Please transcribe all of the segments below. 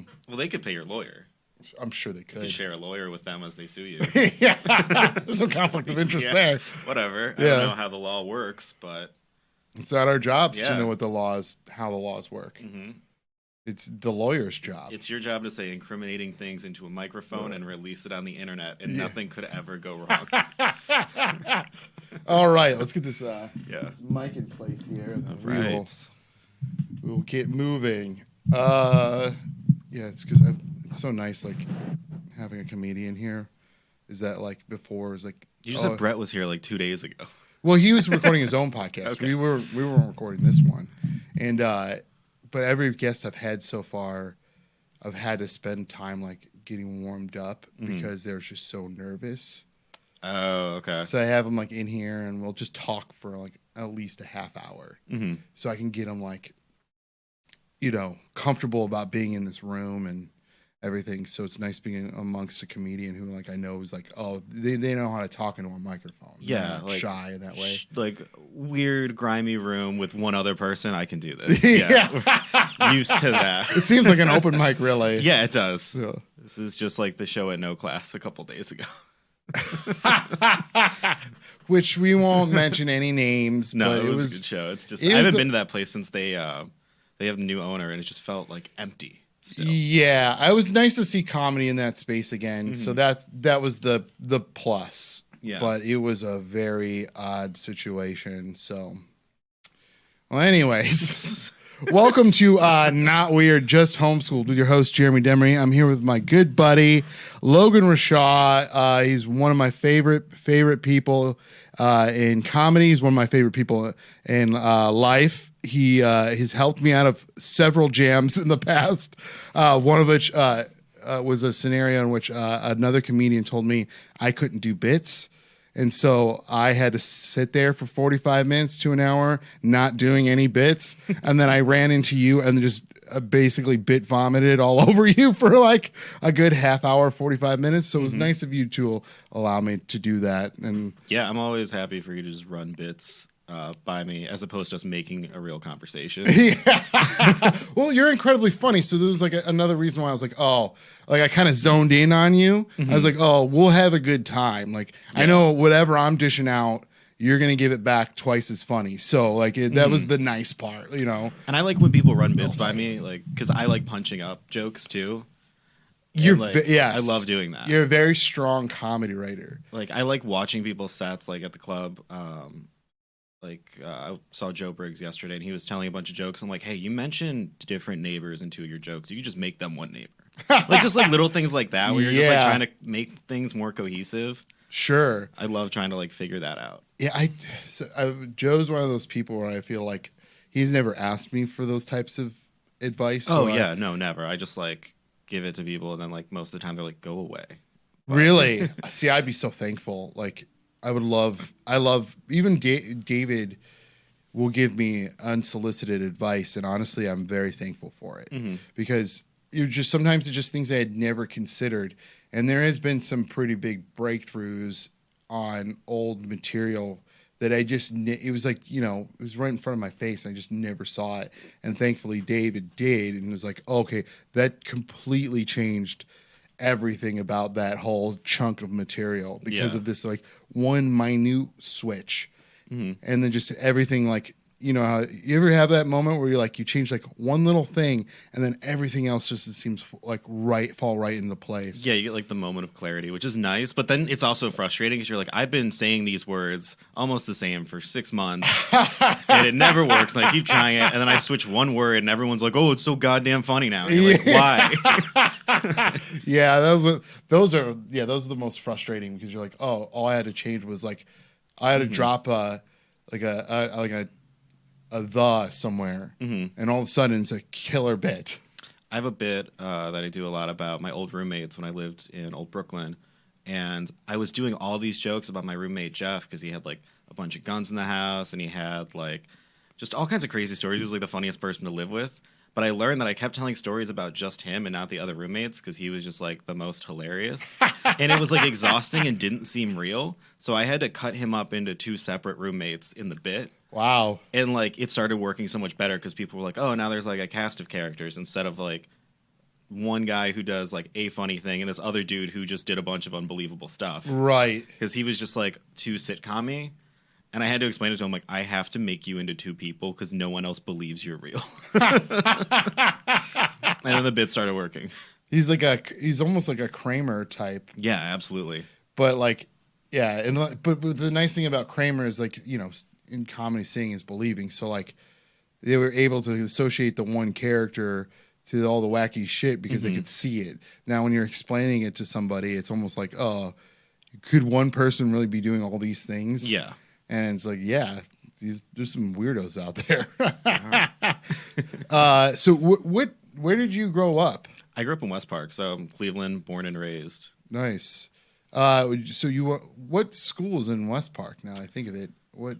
So, well, they could pay your lawyer. I'm sure they You could. could share a lawyer with them as they sue you. Yeah, there's no conflict of interest there. Whatever. I Yeah. don't know how the law works, but It's not our jobs to Yeah. know what how the laws work. mhm. It's the lawyer's job. It's your job to say incriminating things into a microphone and release it on the internet, and Yeah. nothing could ever go wrong. All right, let's get this, Yeah. this mic in place here, and then Right. we'll get moving. Yeah, it's because it's so nice, like having a comedian here. Is that like before? Is like You just said Brett was here like 2 days ago. well, he was recording his own podcast. Okay. We weren't recording this one, and but every guest I've had so far, I've had to spend time like getting warmed up because they're just so nervous. Oh, okay. So I have them like in here, and we'll just talk for like at least a half hour, so I can get them like, comfortable about being in this room and everything. So it's nice being amongst a comedian who like I know is like, oh, they know how to talk into a microphone. They're Yeah, not like shy in that way. Like weird, grimy room with one other person. I can do this. Yeah. Used to that. It seems like an open mic, really. Yeah, it does. Yeah. This is just like the show at No Class a couple days ago. Which we won't mention any names. No, but it was a good show. It's just I haven't been to that place since they have a new owner, and it just felt like empty. Still. Yeah, it was nice to see comedy in that space again. So that was the plus. Yeah. But it was a very odd situation. So, well, anyways, welcome to Not Weird, Just Homeschooled with your host Jeremy Demery. I'm here with my good buddy Logan Rishaw. He's one of my favorite people in comedy. He's one of my favorite people in life. He has helped me out of several jams in the past. One of which was a scenario in which another comedian told me I couldn't do bits. And so I had to sit there for 45 minutes to an hour not doing any bits. And then I ran into you and just basically bit vomited all over you for like a good half hour, 45 minutes. So it was nice of you to allow me to do that. And yeah, I'm always happy for you to just run bits by me as opposed to just making a real conversation. Yeah. Well, you're incredibly funny. So there was like another reason why I was like, oh, like I kind of zoned in on you. I was like, oh, we'll have a good time. Like I know whatever I'm dishing out, you're going to give it back twice as funny. So like that was the nice part, And I like when people run bits by me, like, because I like punching up jokes too. Yes. I love doing that. You're a very strong comedy writer. Like I like watching people's sets, like at the club. I saw Joe Briggs yesterday, and he was telling a bunch of jokes. I'm like, hey, you mentioned different neighbors in two of your jokes. You just make them one neighbor. Like just like little things like that, where you're just like trying to make things more cohesive. Sure. I love trying to like figure that out. Yeah, Joe's one of those people where I feel like he's never asked me for those types of advice. So no, never. I just like give it to people, and then like most of the time they're like, go away. Really? See, I'd be so thankful. Like, I love, even David will give me unsolicited advice, and honestly, I'm very thankful for it because sometimes it's just things I had never considered, and there has been some pretty big breakthroughs on old material that it was like, it was right in front of my face, and I just never saw it, and thankfully David did, and it was like, okay, that completely changed everything about that whole chunk of material because of this like one minute switch, and then just everything like how you ever have that moment where you change like one little thing and then everything else just seems like fall right into place. Yeah, you get like the moment of clarity, which is nice, but then it's also frustrating because you're like, I've been saying these words almost the same for 6 months and it never works, and I keep trying it, and then I switch one word and everyone's like, oh, it's so goddamn funny now, and you're like, why? Yeah, those are the most frustrating because you're like, oh, all I had to change was like I had to drop a the somewhere, and all of a sudden it's a killer bit. I have a bit that I do a lot about my old roommates when I lived in Old Brooklyn, and I was doing all these jokes about my roommate Jeff because he had like a bunch of guns in the house, and he had like just all kinds of crazy stories. He was like the funniest person to live with. But I learned that I kept telling stories about just him and not the other roommates because he was just like the most hilarious. And it was like exhausting and didn't seem real. So I had to cut him up into two separate roommates in the bit. Wow. And like it started working so much better because people were like, oh, now there's like a cast of characters instead of like one guy who does like a funny thing and this other dude who just did a bunch of unbelievable stuff. Right. Because he was just like too sitcom-y. And I had to explain it to him, like, I have to make you into two people because no one else believes you're real. And then the bit started working. He's almost like a Kramer type. Yeah, absolutely. But like, yeah, and but the nice thing about Kramer is like, you know, in comedy, seeing is believing. So like, they were able to associate the one character to all the wacky shit because they could see it. Now, when you're explaining it to somebody, it's almost like, oh, could one person really be doing all these things? Yeah. And it's like, yeah, there's some weirdos out there. So where did you grow up? I grew up in West Park, so I'm Cleveland, born and raised. Nice. So what schools in West Park? Now I think of it.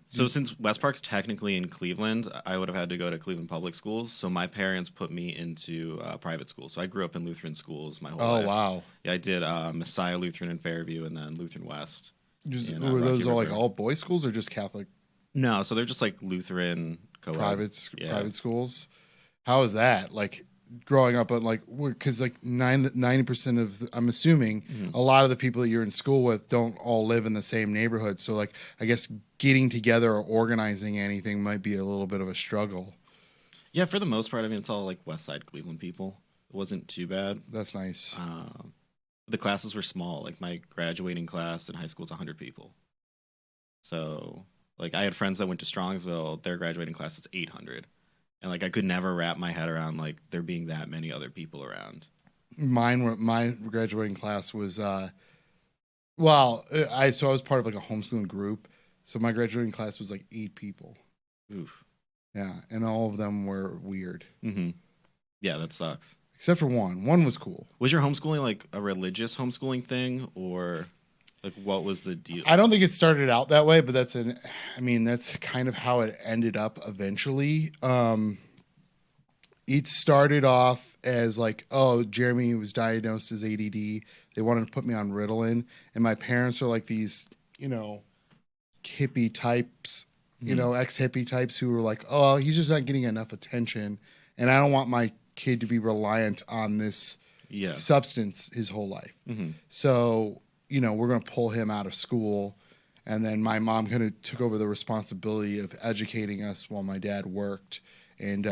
Since West Park's technically in Cleveland, I would have had to go to Cleveland public schools. So my parents put me into private schools. So I grew up in Lutheran schools my whole life. Oh wow. Yeah, I did Messiah Lutheran in Fairview and then Lutheran West. Were those all like all boys schools or just Catholic? No, so they're just like Lutheran private schools. How is that like growing up? But like, because like 90% of I'm assuming a lot of the people that you're in school with don't all live in the same neighborhood. So like, I guess getting together or organizing anything might be a little bit of a struggle. Yeah, for the most part, I mean, it's all like West Side Cleveland people. It wasn't too bad. That's nice. The classes were small. Like my graduating class in high school is 100 people. So like I had friends that went to Strongsville. Their graduating class is 800. And like I could never wrap my head around like there being that many other people around. My graduating class was I was part of like a homeschooling group. So my graduating class was like 8 people. Oof. Yeah, and all of them were weird. Mm-hmm. Yeah, that sucks. Except for one. One was cool. Was your homeschooling like a religious homeschooling thing, or like what was the deal? I don't think it started out that way, but that's kind of how it ended up eventually. It started off as like, oh, Jeremy was diagnosed as ADD. They wanted to put me on Ritalin, and my parents are like these, you know, hippie types, you know, ex-hippie types who were like, oh, he's just not getting enough attention, and I don't want my kid to be reliant on this substance his whole life. So, you know, we're going to pull him out of school. And then my mom kind of took over the responsibility of educating us while my dad worked. And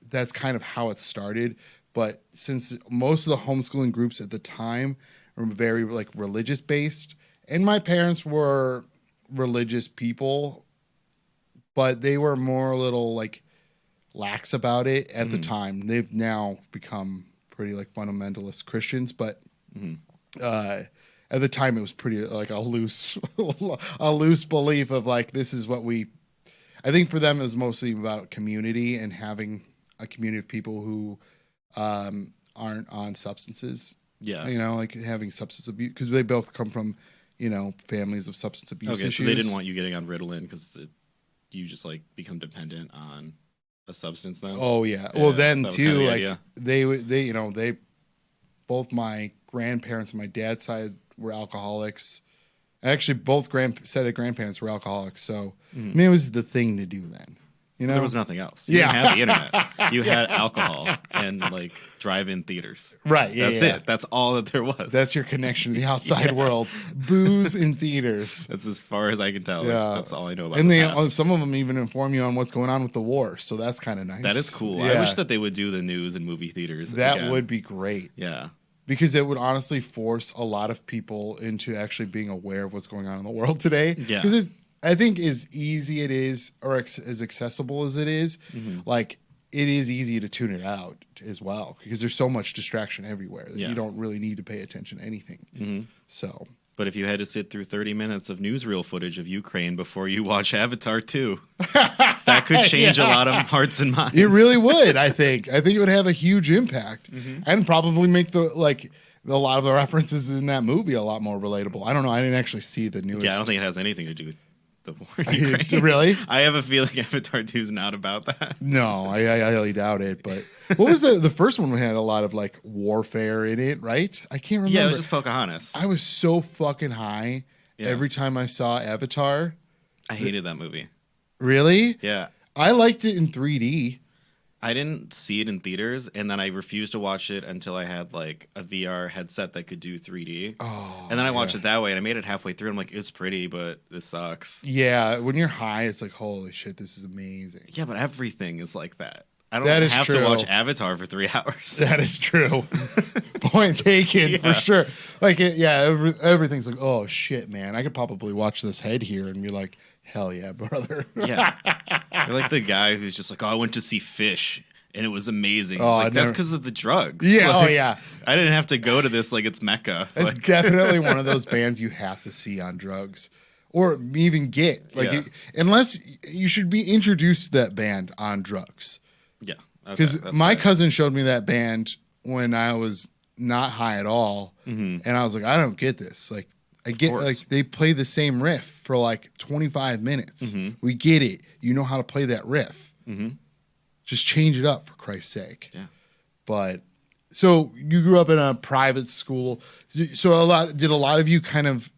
that's kind of how it started. But since most of the homeschooling groups at the time were very like religious based, and my parents were religious people, but they were more a little like lax about it at the time. They've now become pretty like fundamentalist Christians, but at the time it was pretty like a loose belief of like, this is what I think for them it was mostly about community and having a community of people who aren't on substances. Yeah. You know, like having substance abuse, because they both come from, you know, families of substance abuse issues. So they didn't want you getting on Ritalin because you just like become dependent on a substance then? Oh yeah. Well then too, like they you know, they both my grandparents on my dad's side were alcoholics. Actually, both set of grandparents were alcoholics. So I mean, it was the thing to do then. You know, there was nothing else. You didn't have the internet. You had alcohol and like drive-in theaters. Right. That's it. That's all that there was. That's your connection to the outside world. Booze in theaters. That's as far as I can tell. Yeah. Like, that's all I know about. And some of them even inform you on what's going on with the war. So that's kind of nice. That is cool. Yeah. I wish that they would do the news and movie theaters. That would be great. Yeah. Because it would honestly force a lot of people into actually being aware of what's going on in the world today. Yeah. Because I think as easy it is, or as accessible as it is, like it is easy to tune it out as well. Because there's so much distraction everywhere that you don't really need to pay attention to anything. So. But if you had to sit through 30 minutes of newsreel footage of Ukraine before you watch Avatar 2, that could change a lot of hearts and minds. It really would, I think. I think it would have a huge impact and probably make a lot of the references in that movie a lot more relatable. I don't know. I didn't actually see the newest. Yeah, I don't think it has anything to do with the war in Ukraine. Really? I have a feeling Avatar 2 is not about that. No, I highly doubt it. But what was the first one? Had a lot of like warfare in it, right? I can't remember. Yeah, it was just Pocahontas. I was so fucking high every time I saw Avatar. I hated that movie. Really? Yeah. I liked it in 3D. I didn't see it in theaters, and then I refused to watch it until I had like a VR headset that could do 3D. Oh, And then I watched yeah. it that way, and I made it halfway through. And I'm like, it's pretty, but this sucks. Yeah, when you're high, it's like, holy shit, this is amazing. Yeah, but everything is like that. I don't That is have true. to watch Avatar for 3 hours. That is true. Point taken for sure. Like, everything's like, oh shit, man. I could probably watch this head here and be like, hell yeah, brother. Yeah. You're like the guy who's just like, oh, I went to see Fish and it was amazing. Oh, It's like, that's because of the drugs. Yeah, Like, oh yeah. I didn't have to go to this like it's Mecca. It's Like, definitely one of those bands you have to see on drugs. Or even get. Like, Yeah. unless you should be introduced to that band on drugs. yeah. Okay, Because that's my fair. cousin showed me that band when I was not high at all, and I was like, I don't get this. Like, I get course. like they play the same riff for like 25 minutes. We get it. You know how to play that riff. Just change it up for Christ's sake. Yeah. But so you grew up in a private school. So did a lot of you kind of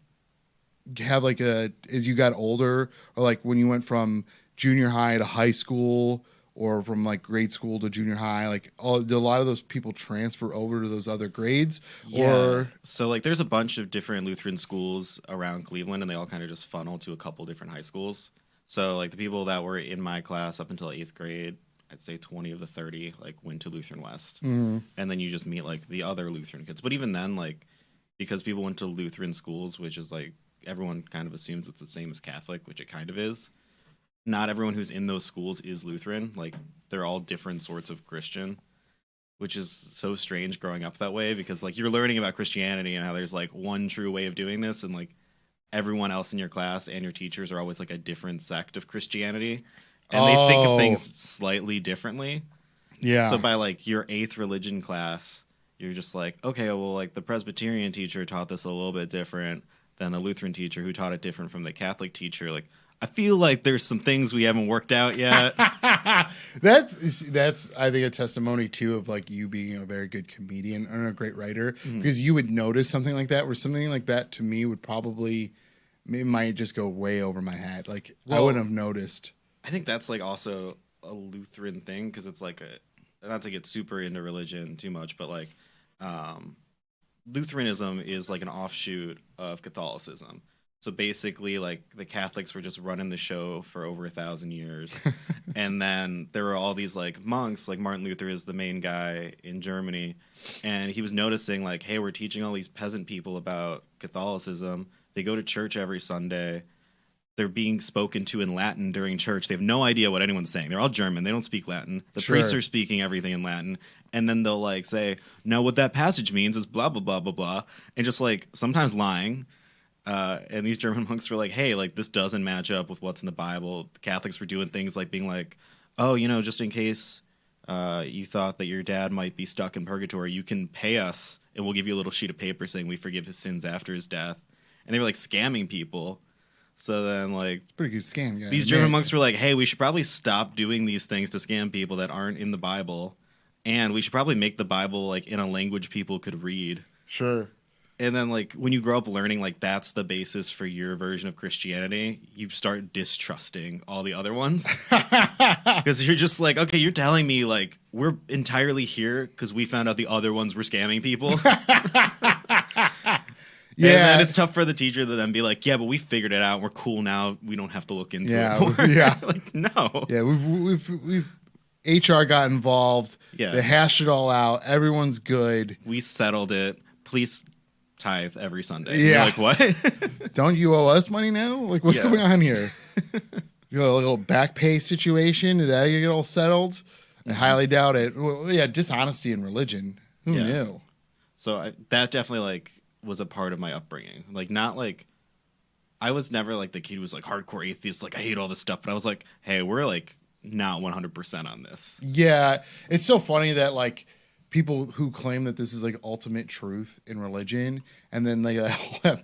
have like as you got older, or like when you went from junior high to high school, or from like grade school to junior high, like did a lot of those people transfer over to those other grades? Yeah. Or So like there's a bunch of different Lutheran schools around Cleveland, and they all kind of just funnel to a couple different high schools. So like the people that were in my class up until 8th grade, I'd say 20 of the 30 like went to Lutheran West. And then you just meet like the other Lutheran kids. But even then, like, because people went to Lutheran schools, which is like everyone kind of assumes it's the same as Catholic, which it kind of is. Not everyone who's in those schools is Lutheran. Like, they're all different sorts of Christian, which is so strange growing up that way, because like you're learning about Christianity and how there's like one true way of doing this, and like everyone else in your class and your teachers are always like a different sect of Christianity, and they think of things slightly differently. yeah. So by like your 8th religion class, you're just like, okay, well, like the Presbyterian teacher taught this a little bit different than the Lutheran teacher who taught it different from the Catholic teacher. Like, I feel like there's some things we haven't worked out yet. That's I think a testimony too of like you being a very good comedian and a great writer, because you would notice something like that, where something like that to me would probably, it might just go way over my head. Like, I wouldn't have noticed. I think that's like also a Lutheran thing, because it's like not to get super into religion too much, but like Lutheranism is like an offshoot of Catholicism. So basically, like, the Catholics were just running the show for over 1,000 years. And then there were all these, like, monks, like Martin Luther is the main guy in Germany. And he was noticing, like, hey, we're teaching all these peasant people about Catholicism. They go to church every Sunday. They're being spoken to in Latin during church. They have no idea what anyone's saying. They're all German. They don't speak Latin. The priests are speaking everything in Latin. And then they'll, like, say, no, what that passage means is blah, blah, blah, blah, blah. And just, like, sometimes lying. And these German monks were like, hey, like, this doesn't match up with what's in the Bible. The Catholics were doing things like being like, oh, you know, just in case you thought that your dad might be stuck in purgatory, you can pay us and we'll give you a little sheet of paper saying we forgive his sins after his death. And they were like scamming people. So then, like, It's a pretty good scam, guys. these German monks were like, hey, we should probably stop doing these things to scam people that aren't in the Bible. And we should probably make the Bible like in a language people could read. Sure. And then, like, when you grow up learning, like, that's the basis for your version of Christianity, you start distrusting all the other ones. Because you're just like, okay, you're telling me, like, we're entirely here because we found out the other ones were scamming people. Yeah. And then it's tough for the teacher to then be like, yeah, but we figured it out. We're cool now. We don't have to look into it more. Yeah. Like, no. Yeah, we've HR got involved. Yeah. They hashed it all out. Everyone's good. We settled it. Please tithe every Sunday. Yeah. You're like, what? Don't you owe us money now? Like, what's Yeah. going on here? You know, a little back pay situation. Did that get all settled? I highly doubt it. Well, yeah, dishonesty in religion. Who Yeah. knew? So that definitely, like, was a part of my upbringing. Like, not like, I was never like the kid who was like hardcore atheist, like, I hate all this stuff. But I was like, hey, we're like not 100% on this. Yeah, it's so funny that like people who claim that this is like ultimate truth in religion, and then they have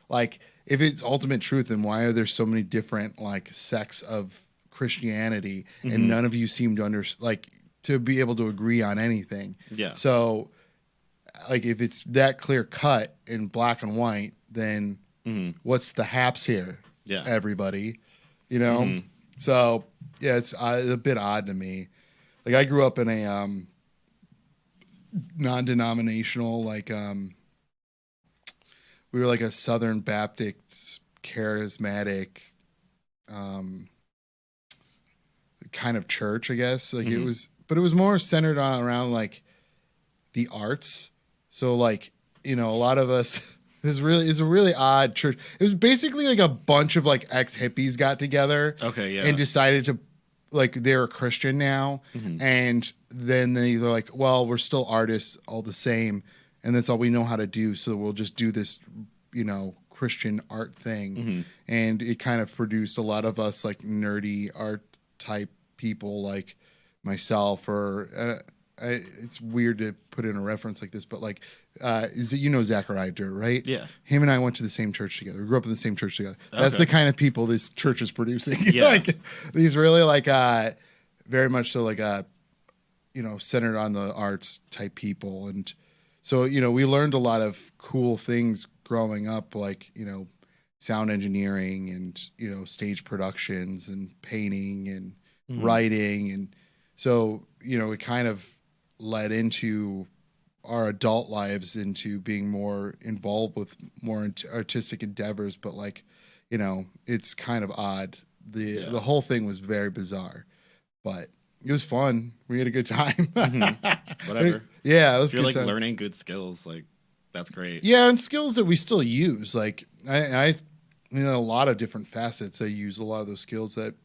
like, if it's ultimate truth, then why are there so many different like sects of Christianity, and none of you seem to to be able to agree on anything? Yeah. So, like, if it's that clear cut in black and white, then what's the haps here? Yeah. Everybody, you know. So yeah, it's a bit odd to me. like I grew up in a non-denominational we were like a Southern Baptist charismatic um kind of church, I guess. Like it Hmm. was, but it was more centered on around like the arts. So like, a lot of us is a really odd church. It was basically like a bunch of like ex hippies got together Okay, and yeah. decided to like they're a Christian now, Hmm. and then they're like, well, we're still artists all the same, and that's all we know how to do. So we'll just do this, Christian art thing, Hmm. and it kind of produced a lot of us like nerdy art type people like myself or it's weird to put in a reference like this, but like, is it Zachariah Dirt, right? Yeah. Him and I went to the same church together. We grew up in the same church together. That's the Okay. kind of people this church is producing. Yeah. Like these really like very much so like centered on the arts type people, and so we learned a lot of cool things growing up, like sound engineering and stage productions and painting and Hmm. writing, and so it kind of led into our adult lives into being more involved with more artistic endeavors, but like it's kind of odd. The Yeah. whole thing was very bizarre, but it was fun. We had a good time. Hmm. Whatever. Yeah, it If was a you're good like time. learning good skills, like that's great. Yeah, and skills that we still use. Like I a lot of different facets. I use a lot of those skills that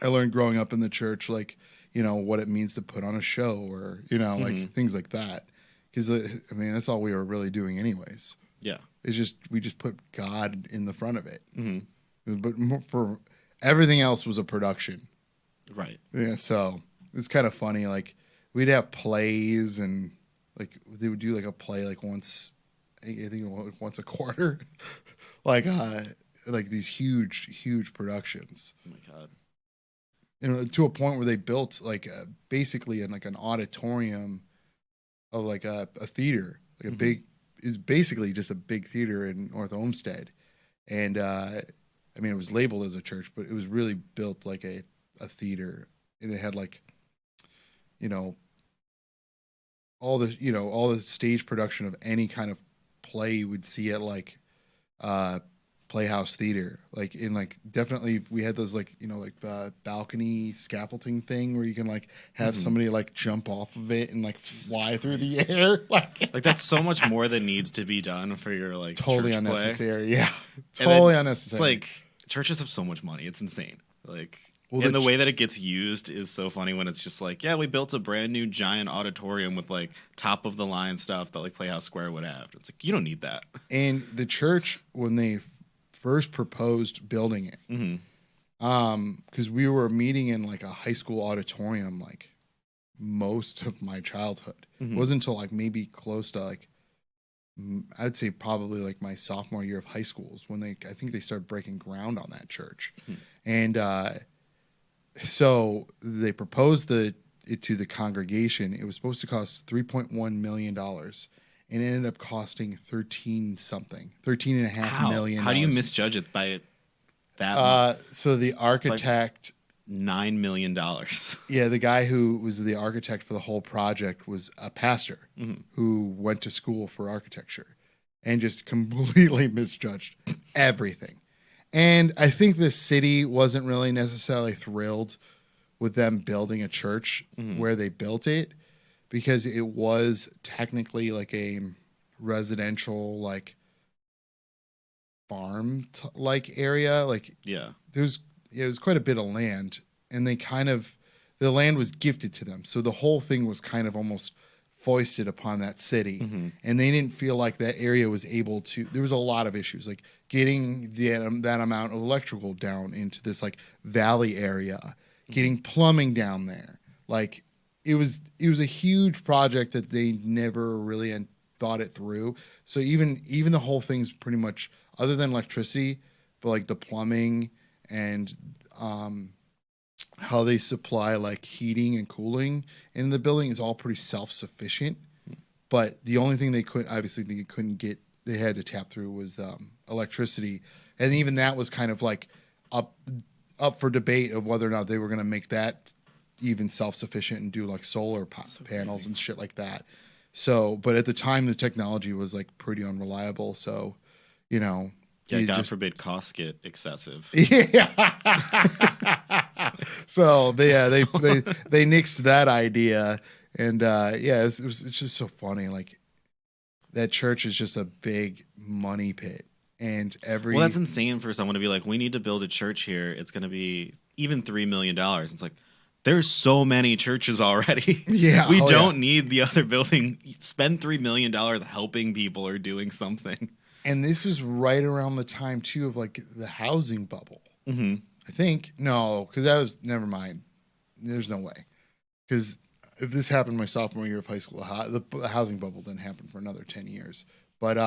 I learned growing up in the church, like what it means to put on a show, or Hmm. like things like that. Because I mean, that's all we were really doing, anyways. Yeah. It's just we just put God in the front of it, Hmm. but for everything else was a production. Right. Yeah, so it's kind of funny. Like we'd have plays, and like they would do like a play like once, I think like once a quarter, like like these huge productions, Oh my god. to a point where they built like basically in like an auditorium of like a theater, like a Hmm. big is basically just a big theater in North Olmsted, and I mean it was labeled as a church, but it was really built like a theater, and it had like you know all the stage production of any kind of play you would see at like uh playhouse theater, like in like definitely we had those like like balcony scaffolding thing where you can like have Hmm. somebody like jump off of it and like Jesus fly through the Christ. air like Like that's so much more that needs to be done for your like totally church play. unnecessary. Yeah, And then totally it's unnecessary. like churches have so much money. It's insane. Like, Well, and the way that it gets used is so funny when it's just like, yeah, we built a brand new giant auditorium with like top of the line stuff that like Playhouse Square would have. It's like you don't need that. and the church when they first proposed building it, Hmm. because we were meeting in like a high school auditorium like most of my childhood. It Hmm. wasn't until like maybe close to like I'd say probably like my sophomore year of high school is when I think they started breaking ground on that church, and so they proposed it to the congregation. It was supposed to cost $3.1 million, and it ended up costing 13 and a half How? million How do you dollars. misjudge it by that much? So the Like architect, $9 million. yeah, the guy who was the architect for the whole project was a pastor Hmm. who went to school for architecture and just completely misjudged everything. And I think the city wasn't really necessarily thrilled with them building a church Hmm. where they built it, because it was technically like a residential like farm like area. Like Yeah. there was it was quite a bit of land, and they kind of the land was gifted to them, so the whole thing was kind of almost foisted upon that city, Hmm. and they didn't feel like that area was able to. There was a lot of issues like getting that amount of electrical down into this like valley area, Hmm. getting plumbing down there. Like it was a huge project that they never really thought it through. So even the whole thing's pretty much, other than electricity, but like the plumbing and um, how they supply like heating and cooling in the building is all pretty self sufficient. But the only thing they couldn't get, they had to tap through was electricity, and even that was kind of like up up for debate of whether or not they were going to make that even self-sufficient and do like solar panels and shit like that. So, but at the time, the technology was like pretty unreliable. So, you know, Yeah, God forbid costs get excessive. yeah. So they nixed that idea, and it's just so funny. Like that church is just a big money pit, and well, that's insane for someone to be like, we need to build a church here. It's going to be even $3 million. It's like, there's so many churches already. Yeah, we don't need the other building. Spend $3 million helping people or doing something. And this was right around the time too of like the housing bubble. Mm-hmm. I think no, because that was never mind. There's no way, because if this happened my sophomore year of high school, the housing bubble didn't happen for another 10 years. But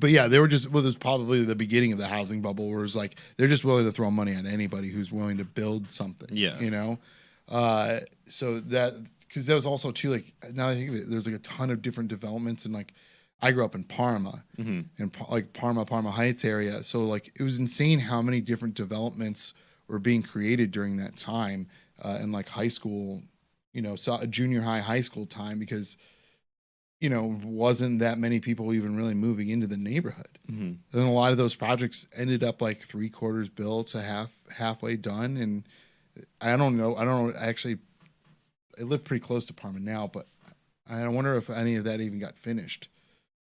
yeah, they were just it was probably the beginning of the housing bubble, where it was like they're just willing to throw money at anybody who's willing to build something. Yeah, you know. So that because that was also too like now that I think of it, there's like a ton of different developments, and like I grew up in Parma, in like Parma Heights area. So like it was insane how many different developments were being created during that time in like high school, so junior high school time, because wasn't that many people even really moving into the neighborhood. And a lot of those projects ended up like 3/4 built to halfway done. And I don't know. Actually, I live pretty close to Parma now, but I wonder if any of that even got finished.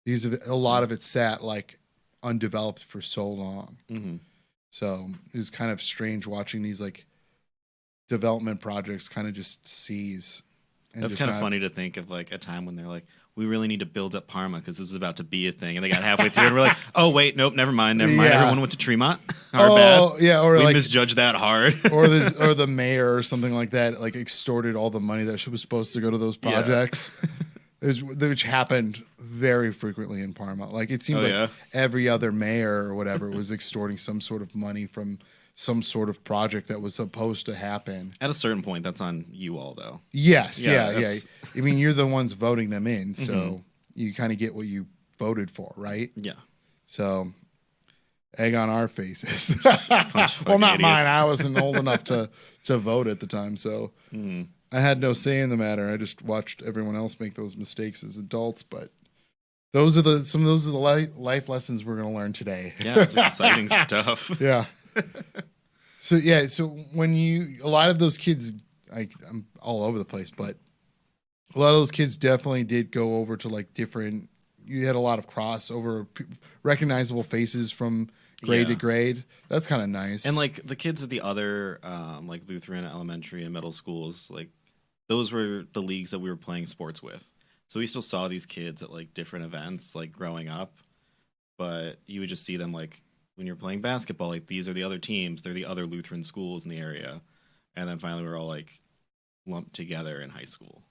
Because a lot of it sat like undeveloped for so long. So it was kind of strange watching these like development projects kind of just seize. That's kind of funny to think of like a time when they're like, we really need to build up Parma because this is about to be a thing. And they got halfway through and we're like, oh, wait, nope, never mind. Everyone went to Tremont. Our bad. Yeah, or we like misjudged that hard. or the mayor or something like that, like extorted all the money that was supposed to go to those projects. Which happened very frequently in Parma. Like it seemed every other mayor or whatever was extorting some sort of money from some sort of project that was supposed to happen. At a certain point, that's on you all, though. Yes, yeah. I mean, you're the ones voting them in, so you kind of get what you voted for, right? Yeah. So, egg on our faces. Well, not idiots. mine. I wasn't old enough to vote at the time, so I had no say in the matter. I just watched everyone else make those mistakes as adults. But those are the life lessons we're going to learn today. Yeah, it's exciting stuff. Yeah. So when a lot of those kids, I'm all over the place, but a lot of those kids definitely did go over to like different. You had a lot of crossover, recognizable faces from grade to grade. That's kind of nice. And like the kids at the other like Lutheran elementary and middle schools, like those were the leagues that we were playing sports with. So we still saw these kids at like different events, like growing up. But you would just see them like when you're playing basketball, like these are the other teams, they're the other Lutheran schools in the area. And then finally we're all like lumped together in high school.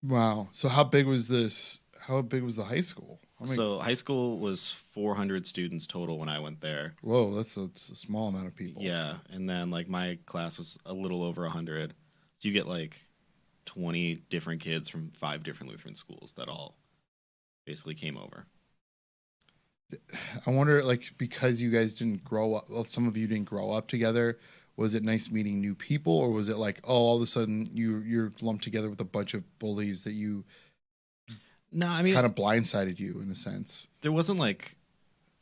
Wow. So how big was this? How big was the high school? So high school was 400 students total when I went there. Whoa, that's a small amount of people. Yeah, and then like my class was a little over 100. So you get like 20 different kids from 5 different Lutheran schools that all basically came over. I wonder, like, because you guys didn't grow up, well, some of you didn't grow up together, was it nice meeting new people, or was it like, oh, all of a sudden you're lumped together with a bunch of bullies that you No, I mean, kind of blindsided you in a sense? There wasn't like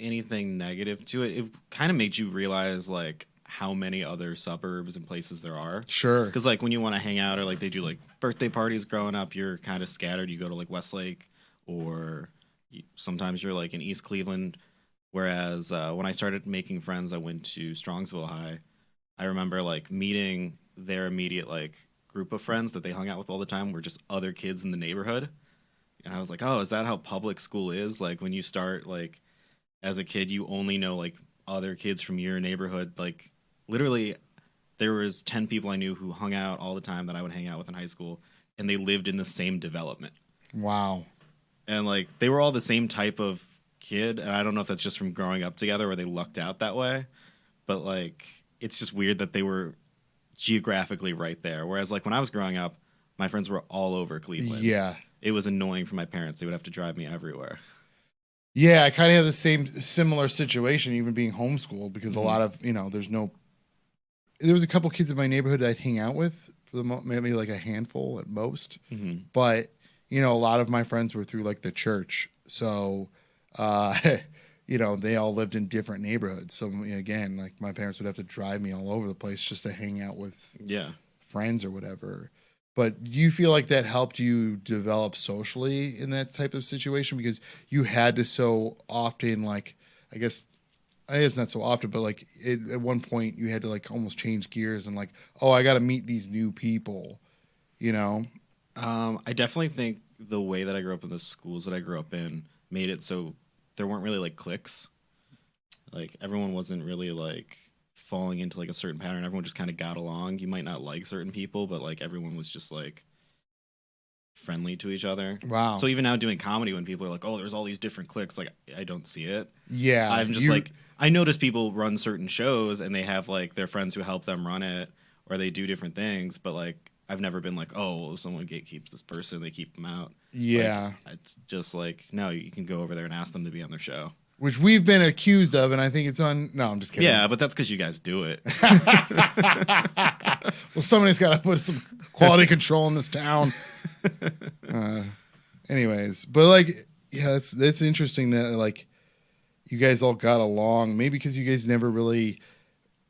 anything negative to it. It kind of made you realize like how many other suburbs and places there are. Sure. Because like when you want to hang out or like they do like birthday parties growing up, you're kind of scattered. You go to like Westlake or sometimes you're like in East Cleveland. Whereas when I started making friends, I went to Strongsville High. I remember like meeting their immediate like group of friends that they hung out with all the time were just other kids in the neighborhood. And I was like, oh, is that how public school is? Like when you start like as a kid, you only know like other kids from your neighborhood. Like literally there was 10 people I knew who hung out all the time that I would hang out with in high school, and they lived in the same development. Wow. And like they were all the same type of kid, and I don't know if that's just from growing up together or they lucked out that way, but like it's just weird that they were geographically right there. Whereas like when I was growing up, my friends were all over Cleveland. Yeah. It was annoying for my parents. They would have to drive me everywhere. Yeah, I kind of have the similar situation, even being homeschooled, because a lot of, there was a couple kids in my neighborhood I'd hang out with, for maybe like a handful at most. Mm-hmm. But a lot of my friends were through like the church, so they all lived in different neighborhoods. So again, like my parents would have to drive me all over the place just to hang out with friends or whatever. But do you feel like that helped you develop socially in that type of situation because you had to so often, like, I guess not so often, but like at one point you had to like almost change gears and like, oh, I got to meet these new people, I definitely think the way that I grew up in the schools that I grew up in made it so there weren't really like cliques. Like everyone wasn't really like falling into like a certain pattern. Everyone just kind of got along. You might not like certain people, but like everyone was just like friendly to each other. Wow. So even now doing comedy, when people are like, "Oh, there's all these different cliques," like I don't see it. Yeah. I'm just like I notice people run certain shows and they have like their friends who help them run it, or they do different things. But like I've never been like, "Oh, someone gatekeeps this person, they keep them out." Yeah. Like, it's just like no, you can go over there and ask them to be on their show. Which we've been accused of, and I think it's on. No, I'm just kidding. Yeah, but that's because you guys do it. Well, somebody's got to put some quality control in this town. Anyways, but like, yeah, that's interesting that like you guys all got along. Maybe because you guys never really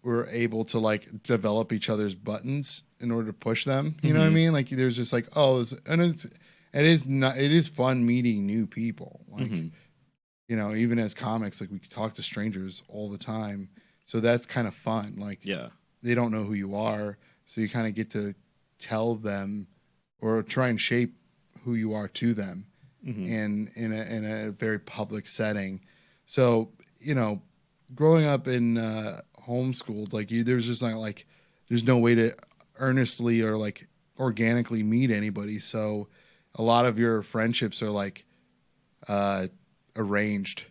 were able to like develop each other's buttons in order to push them. You know what I mean? Like, there's just like, it is fun meeting new people. Like. Even as comics, like we talk to strangers all the time. So that's kind of fun. Like, they don't know who you are. So you kind of get to tell them or try and shape who you are to them in a very public setting. So, growing up in homeschooled, like there's just not like, there's no way to earnestly or like organically meet anybody. So a lot of your friendships are like, arranged.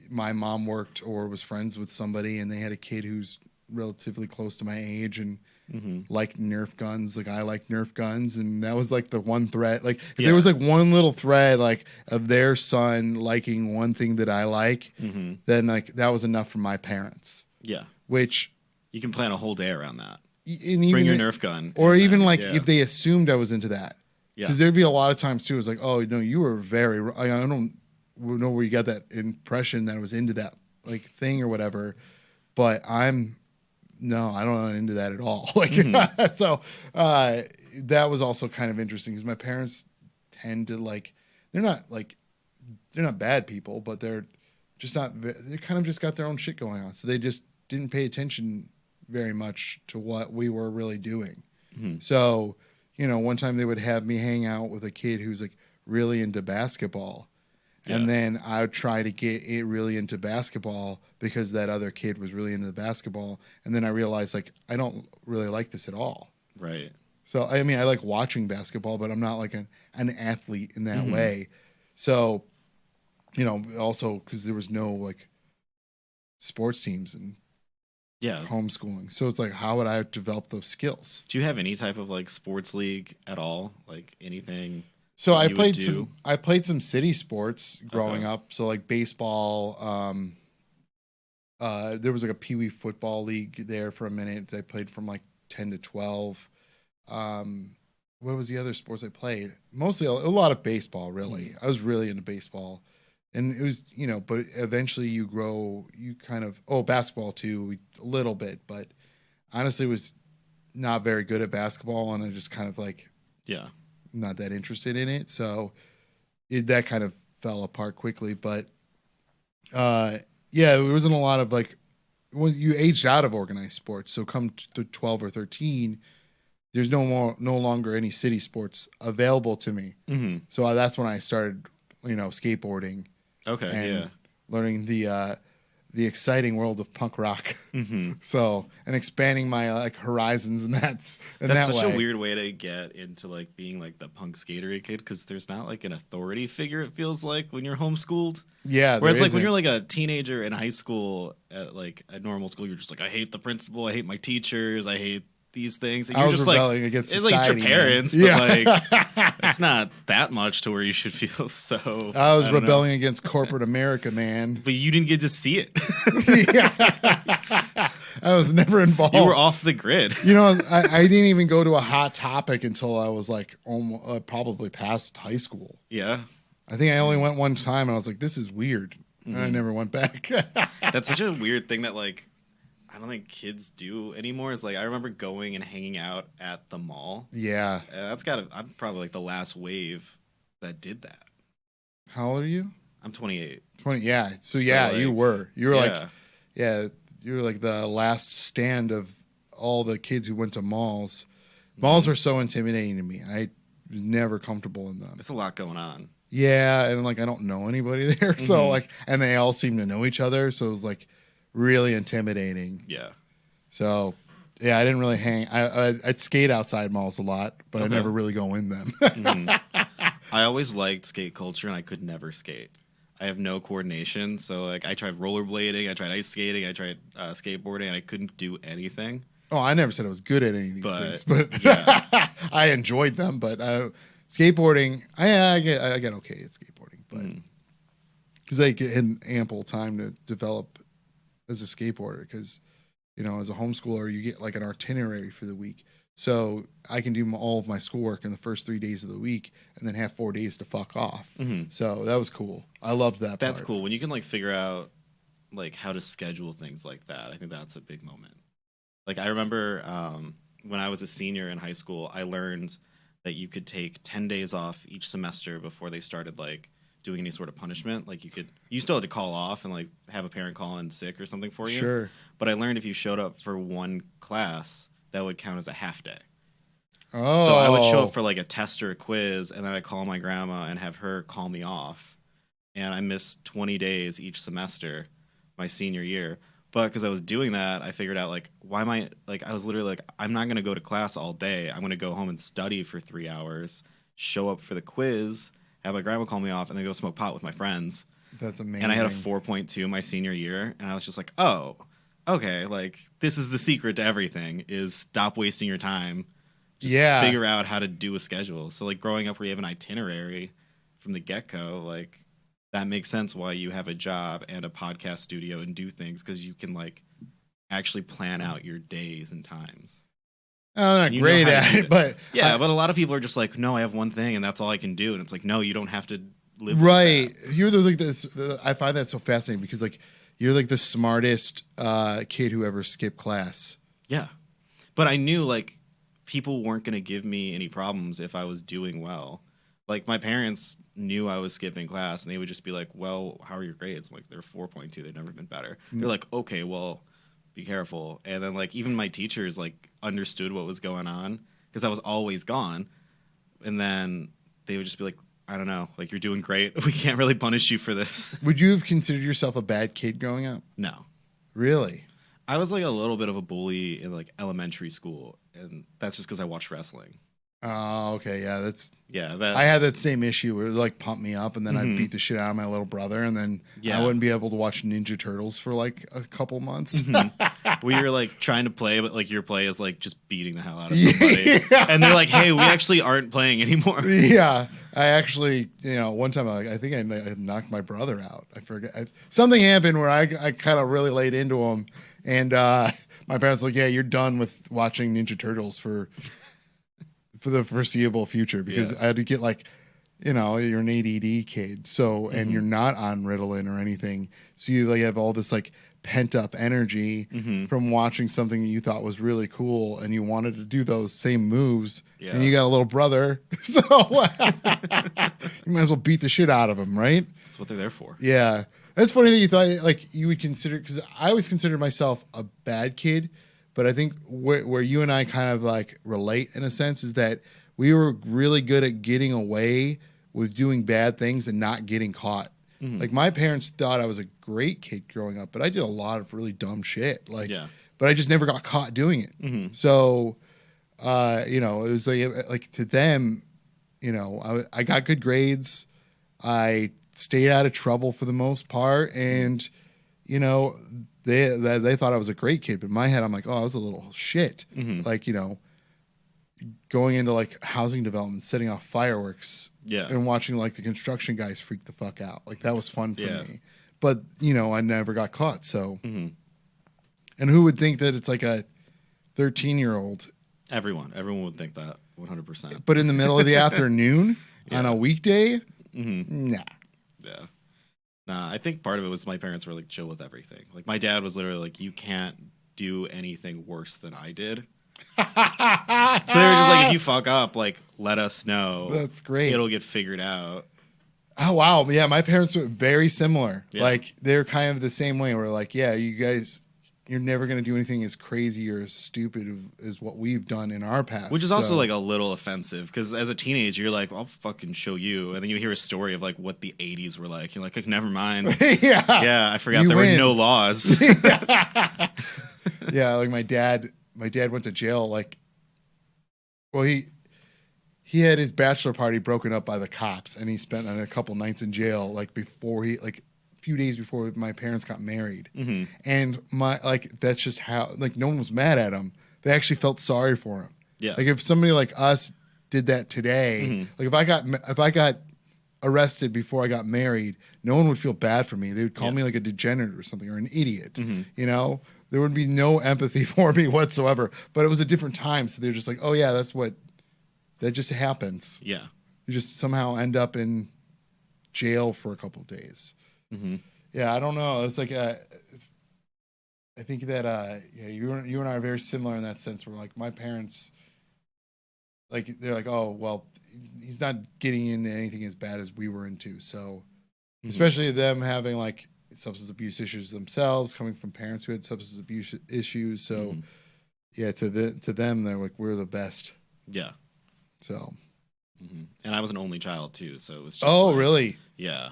My mom worked or was friends with somebody and they had a kid who's relatively close to my age and liked Nerf guns. Like I like Nerf guns, and that was like the one thread. Like if there was like one little thread like of their son liking one thing that I like, then like that was enough for my parents. Yeah. Which you can plan a whole day around that. And bring your Nerf gun. Or even like if they assumed I was into that. Because there'd be a lot of times too. It's like, oh no, you were very. I don't know where you got that impression that I was into that like thing or whatever. But I'm not into that at all. Like so, that was also kind of interesting because my parents tend to like they're not bad people, but they're just not. They kind of just got their own shit going on, so they just didn't pay attention very much to what we were really doing. So. One time they would have me hang out with a kid who's like really into basketball. And then I would try to get it really into basketball because that other kid was really into basketball. And then I realized like, I don't really like this at all. Right. So, I mean, I like watching basketball, but I'm not like an athlete in that way. So, also because there was no like sports teams and homeschooling. So it's like, how would I develop those skills? Do you have any type of like sports league at all? Like anything? So I played some city sports growing up. So like baseball, there was like a peewee football league there for a minute. I played from like 10 to 12. What was the other sports I played? Mostly a lot of baseball, really. I was really into baseball. And it was, but eventually you grow, you kind of, basketball too, a little bit, but honestly was not very good at basketball. And I just kind of like, not that interested in it. So that kind of fell apart quickly. But it wasn't a lot of like, when you aged out of organized sports. So come to 12 or 13, there's no longer any city sports available to me. So that's when I started, skateboarding. And learning the exciting world of punk rock. So, and expanding my like horizons, and that's such a weird way to get into like being like the punk skatery kid because there's not like an authority figure. It feels like when you're homeschooled. Yeah, whereas like when you're like a teenager in high school at like a normal school, you're just like, I hate the principal, I hate my teachers, I hate these things. And I you're was just rebelling like, against it's society, like your parents, but like it's not that much to where you should feel so. I was rebelling against corporate America, man. But you didn't get to see it. I was never involved. You were off the grid. You know, I didn't even go to a Hot Topic until I was like almost, probably past high school. Yeah. I think I only went one time, and I was like, this is weird. And I never went back. That's such a weird thing that, like, I don't think kids do anymore. It's like, I remember going and hanging out at the mall. Yeah. I'm probably like the last wave that did that. How old are you? I'm 28. 20. Yeah. So yeah, like, you were yeah. like, yeah, you were like the last stand of all the kids who went to malls. Malls are so intimidating to me. I was never comfortable in them. There's a lot going on. Yeah, and like I don't know anybody there, so like, and they all seem to know each other, so it was like really intimidating. Yeah. So yeah, I didn't really hang. I'd skate outside malls a lot, but I never really go in them. I always liked skate culture, and I could never skate. I have no coordination, so like I tried rollerblading, I tried ice skating, I tried skateboarding, and I couldn't do anything. Oh, I never said I was good at any of these things, but yeah. I enjoyed them. But skateboarding, I get okay at skateboarding, but because I get ample time to develop as a skateboarder. Because you know, as a homeschooler, you get like an itinerary for the week, so I can do all of my schoolwork in the first 3 days of the week, and then have 4 days to fuck off. So that was cool. I loved that. That's cool when you can like figure out like how to schedule things like that. I think that's a big moment. Like I remember when I was a senior in high school, I learned that you could take 10 days off each semester before they started like doing any sort of punishment. Like you still had to call off and like have a parent call in sick or something for you. Sure. But I learned if you showed up for one class, that would count as a half day. Oh. So I would show up for like a test or a quiz, and then I'd call my grandma and have her call me off. And I missed 20 days each semester my senior year. But because I was doing that, I figured out, like, why am I, like, I was literally like, I'm not going to go to class all day. I'm going to go home and study for 3 hours, show up for the quiz, have my grandma call me off, and then go smoke pot with my friends. That's amazing. And I had a 4.2 my senior year, and I was just like, oh, okay, like, this is the secret to everything, is stop wasting your time. Just figure out how to do a schedule. So, like, growing up where you have an itinerary from the get-go, like, that makes sense why you have a job and a podcast studio and do things, because you can like actually plan out your days and times. I'm not great at it, but yeah, but a lot of people are just like, no, I have one thing and that's all I can do, and it's like, no, you don't have to live right. Like that. You're like this. I find that so fascinating because like you're like the smartest kid who ever skipped class. Yeah, but I knew like people weren't going to give me any problems if I was doing well. Like, my parents knew I was skipping class, and they would just be like, well, how are your grades? I'm like, they're 4.2. They've never been better. They're like, okay, well, be careful. And then, like, even my teachers, like, understood what was going on because I was always gone. And then they would just be like, I don't know, like, you're doing great. We can't really punish you for this. Would you have considered yourself a bad kid growing up? No. Really? I was, like, a little bit of a bully in, like, elementary school, and that's just because I watched wrestling. Oh, okay, yeah, I had that same issue where it would, like, pump me up, and then I'd beat the shit out of my little brother, and then I wouldn't be able to watch Ninja Turtles for like a couple months. We were like trying to play, but like your play is like just beating the hell out of somebody, and they're like, "Hey, we actually aren't playing anymore." Yeah, I actually, one time I think I knocked my brother out. I forget something happened where I kind of really laid into him, and my parents were like, "Yeah, you're done with watching Ninja Turtles for the foreseeable future," because I had to get like, you're an ADD kid, so and you're not on Ritalin or anything, so you like have all this like pent up energy from watching something that you thought was really cool, and you wanted to do those same moves, and you got a little brother, so you might as well beat the shit out of him, right? That's what they're there for. Yeah, that's funny that you thought like you would consider, because I always considered myself a bad kid. But I think where you and I kind of like relate in a sense is that we were really good at getting away with doing bad things and not getting caught. Like, my parents thought I was a great kid growing up, but I did a lot of really dumb shit. Like, but I just never got caught doing it. So, it was like to them, I got good grades. I stayed out of trouble for the most part, and They thought I was a great kid, but in my head, I'm like, oh, I was a little shit. Like, going into like housing development, setting off fireworks, and watching like the construction guys freak the fuck out. Like, that was fun for me. But I never got caught. So And who would think that it's like a 13-year-old? Everyone would think that 100%. But in the middle of the afternoon on a weekday? Mm-hmm. Nah. Yeah. Nah, I think part of it was my parents were like chill with everything. Like my dad was literally like, you can't do anything worse than I did. So they were just like, if you fuck up, like let us know. That's great. It'll get figured out. Oh wow. Yeah, my parents were very similar. Yeah. Like they're kind of the same way. We're like, yeah, you guys, you're never going to do anything as crazy or as stupid as what we've done in our past. Which is also like a little offensive because as a teenager, you're like, I'll fucking show you. And then you hear a story of like what the 80s were like. You're like never mind. Yeah, I forgot there were no laws. Yeah, like my dad went to jail. Like, well, he had his bachelor party broken up by the cops, and he spent a couple nights in jail. Like before a few days before my parents got married. Mm-hmm. And that's just how, like, no one was mad at him. They actually felt sorry for him. Yeah. Like if somebody like us did that today, like if I got arrested before I got married, no one would feel bad for me. They would call me like a degenerate or something or an idiot. Mm-hmm. You know, there would be no empathy for me whatsoever. But it was a different time, so they're just like, oh yeah, that just happens. Yeah. You just somehow end up in jail for a couple of days. Mm-hmm. Yeah, I don't know. It's like I think that you and I are very similar in that sense. Where like my parents, like they're like, oh well, he's not getting into anything as bad as we were into. So, especially them having like substance abuse issues themselves, coming from parents who had substance abuse issues. So, yeah, to them, they're like, we're the best. Yeah. So, and I was an only child too, so it was just oh really? Yeah.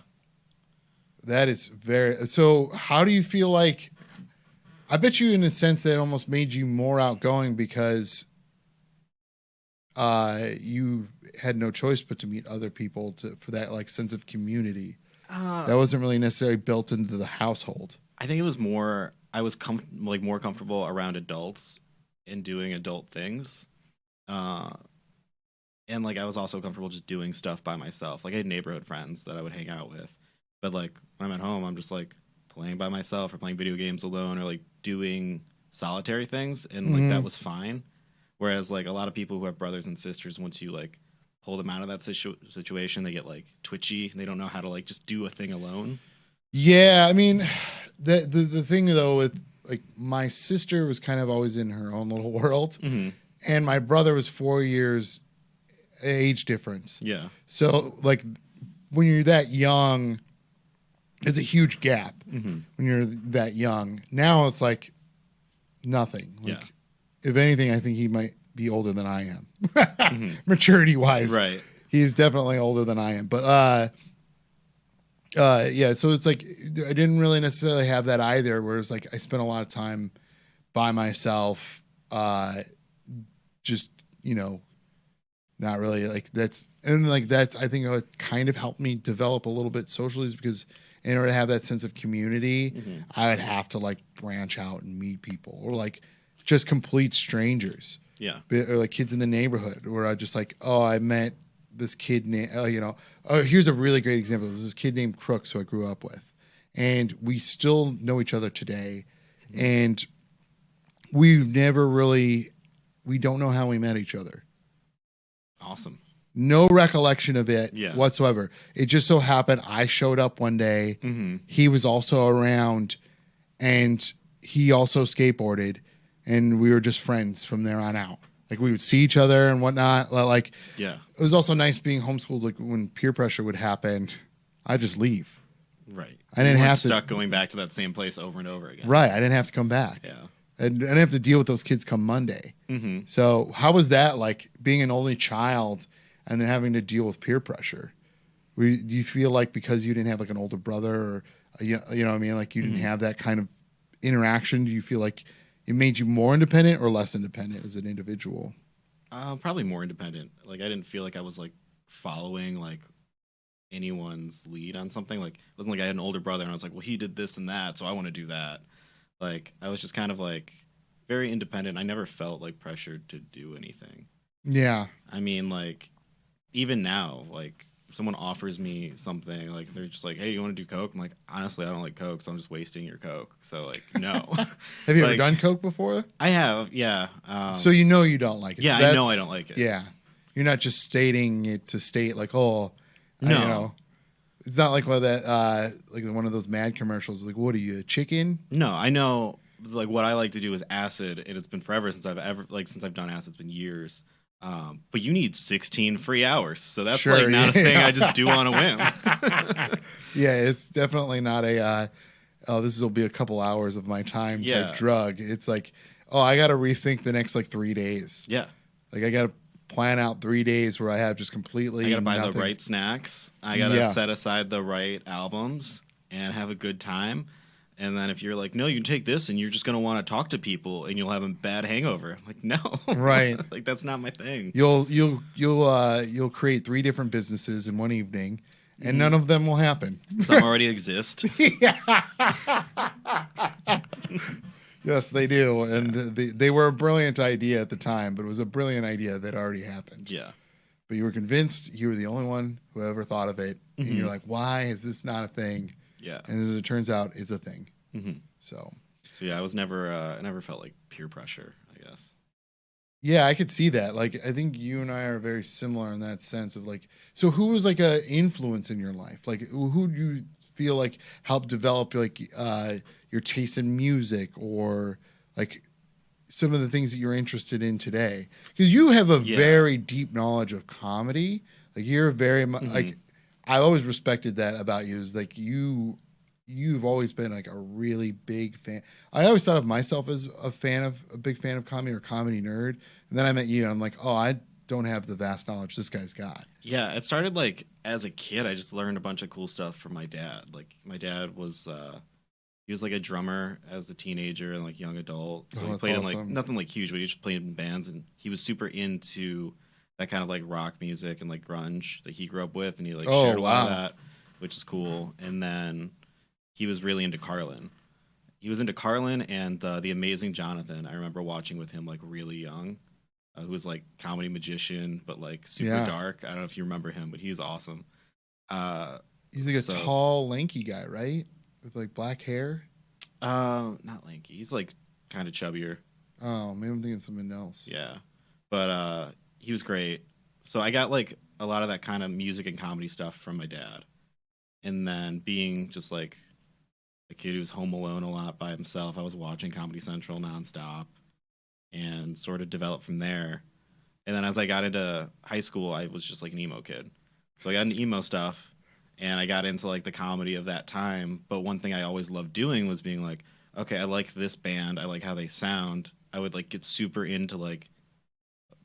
That is very. So, how do you feel like? I bet you, in a sense, that almost made you more outgoing because you had no choice but to meet other people for that like sense of community. That wasn't really necessarily built into the household. I think it was more. I was more comfortable around adults and doing adult things, and like I was also comfortable just doing stuff by myself. Like I had neighborhood friends that I would hang out with. But like when I'm at home, I'm just like playing by myself or playing video games alone or like doing solitary things, and like that was fine. Whereas like a lot of people who have brothers and sisters, once you like pull them out of that situation, they get like twitchy and they don't know how to like just do a thing alone. Yeah, I mean, the thing though with like my sister was kind of always in her own little world, and my brother was 4 years age difference. Yeah. So like when you're that young. It's a huge gap when you're that young. Now it's like nothing. Like, if anything, I think he might be older than I am, maturity wise. Right. He's definitely older than I am. But yeah. So it's like I didn't really necessarily have that either. Where it's like I spent a lot of time by myself, just not really like that's I think it kind of helped me develop a little bit socially because. In order to have that sense of community, I would have to like branch out and meet people or like just complete strangers. Yeah. Or like kids in the neighborhood where I just like, oh, I met this kid here's a really great example. There's this kid named Crooks who I grew up with. And we still know each other today. And we don't know how we met each other. Awesome. No recollection of it whatsoever. It just so happened I showed up one day. He was also around, and he also skateboarded, and we were just friends from there on out. Like we would see each other and whatnot. Like it was also nice being homeschooled. Like when peer pressure would happen, I'd just leave. Right. I didn't have stuck going back to that same place over and over again. Right. I didn't have to come back. Yeah. And I didn't have to deal with those kids come Monday. So how was that like being an only child? And then having to deal with peer pressure. Do you feel like because you didn't have like an older brother or, you know what I mean? Like you didn't have that kind of interaction. Do you feel like it made you more independent or less independent as an individual? Probably more independent. Like I didn't feel like I was like following like anyone's lead on something. Like it wasn't like I had an older brother and I was like, well, he did this and that, so I want to do that. Like I was just kind of like very independent. I never felt like pressured to do anything. Yeah. I mean, like, even now, like, someone offers me something, like they're just like, "Hey, you want to do coke?" I'm like, honestly, I don't like coke, so I'm just wasting your coke. So like, no. Have you ever Like, done coke before? I have, yeah. So you know you don't like it. Yeah, So I know I don't like it. Yeah, you're not just stating it to state like, oh, No. you know, it's not like one of that like one of those Mad commercials. Like, what are you, a chicken? No, I know. Like what I like to do is acid, and it's been forever since I've done acid. It's been years. But you need 16 free hours, so that's Sure, like not a thing yeah. I just do on a whim. Yeah, it's definitely not a. Oh, this will be a couple hours of my time Yeah. type drug. It's like, oh, I got to rethink the next like 3 days. Yeah, Like I got to plan out 3 days where I have just completely. I gotta buy nothing. the right snacks. I gotta Yeah. set aside the right albums and have a good time. And then if you're like, no, you can take this and you're just gonna want to talk to people and you'll have a bad hangover. I'm like, no, Right. like that's not my thing. You'll create 3 different businesses in one evening, and none of them will happen. Some already exist. Yes, they do, and they were a brilliant idea at the time, but it was a brilliant idea that already happened. Yeah. But you were convinced you were the only one who ever thought of it, and you're like, why is this not a thing? Yeah. And as it turns out, it's a thing. So yeah, I never felt like peer pressure, I guess. yeah, I could see that. Like, I think you and I are very similar in that sense of like, so who was like a influence in your life? Like, who do you feel like helped develop like your taste in music or like some of the things that you're interested in today? Because you have a very deep knowledge of comedy. Like, you're very like, I always respected that about you. Is like you've always been like a really big fan. I always thought of myself as a big fan of comedy or comedy nerd. And then I met you and I'm like, oh, I don't have the vast knowledge this guy's got. Yeah, it started like as a kid. I just learned a bunch of cool stuff from my dad. Like my dad was he was like a drummer as a teenager and like young adult. So he played in like nothing like huge, but he just played in bands and he was super into that kind of like rock music and like grunge that he grew up with, and he like shared a lot of that, which is cool. And then he was really into Carlin. He was into Carlin and the Amazing Jonathan. I remember watching with him like really young, who was like comedy magician, but like super dark. I don't know if you remember him, but he's awesome. He's like a tall, lanky guy, right? With like black hair. Not lanky. He's like kind of chubbier. Oh, maybe I'm thinking something else. Yeah, but he was great. So I got like a lot of that kind of music and comedy stuff from my dad, and then being just like a kid who was home alone a lot by himself, I was watching Comedy Central nonstop and sort of developed from there. And then as I got into high school, I was just like an emo kid. So I got into emo stuff and I got into like the comedy of that time. But one thing I always loved doing was being like, okay, I like this band. I like how they sound. I would like get super into like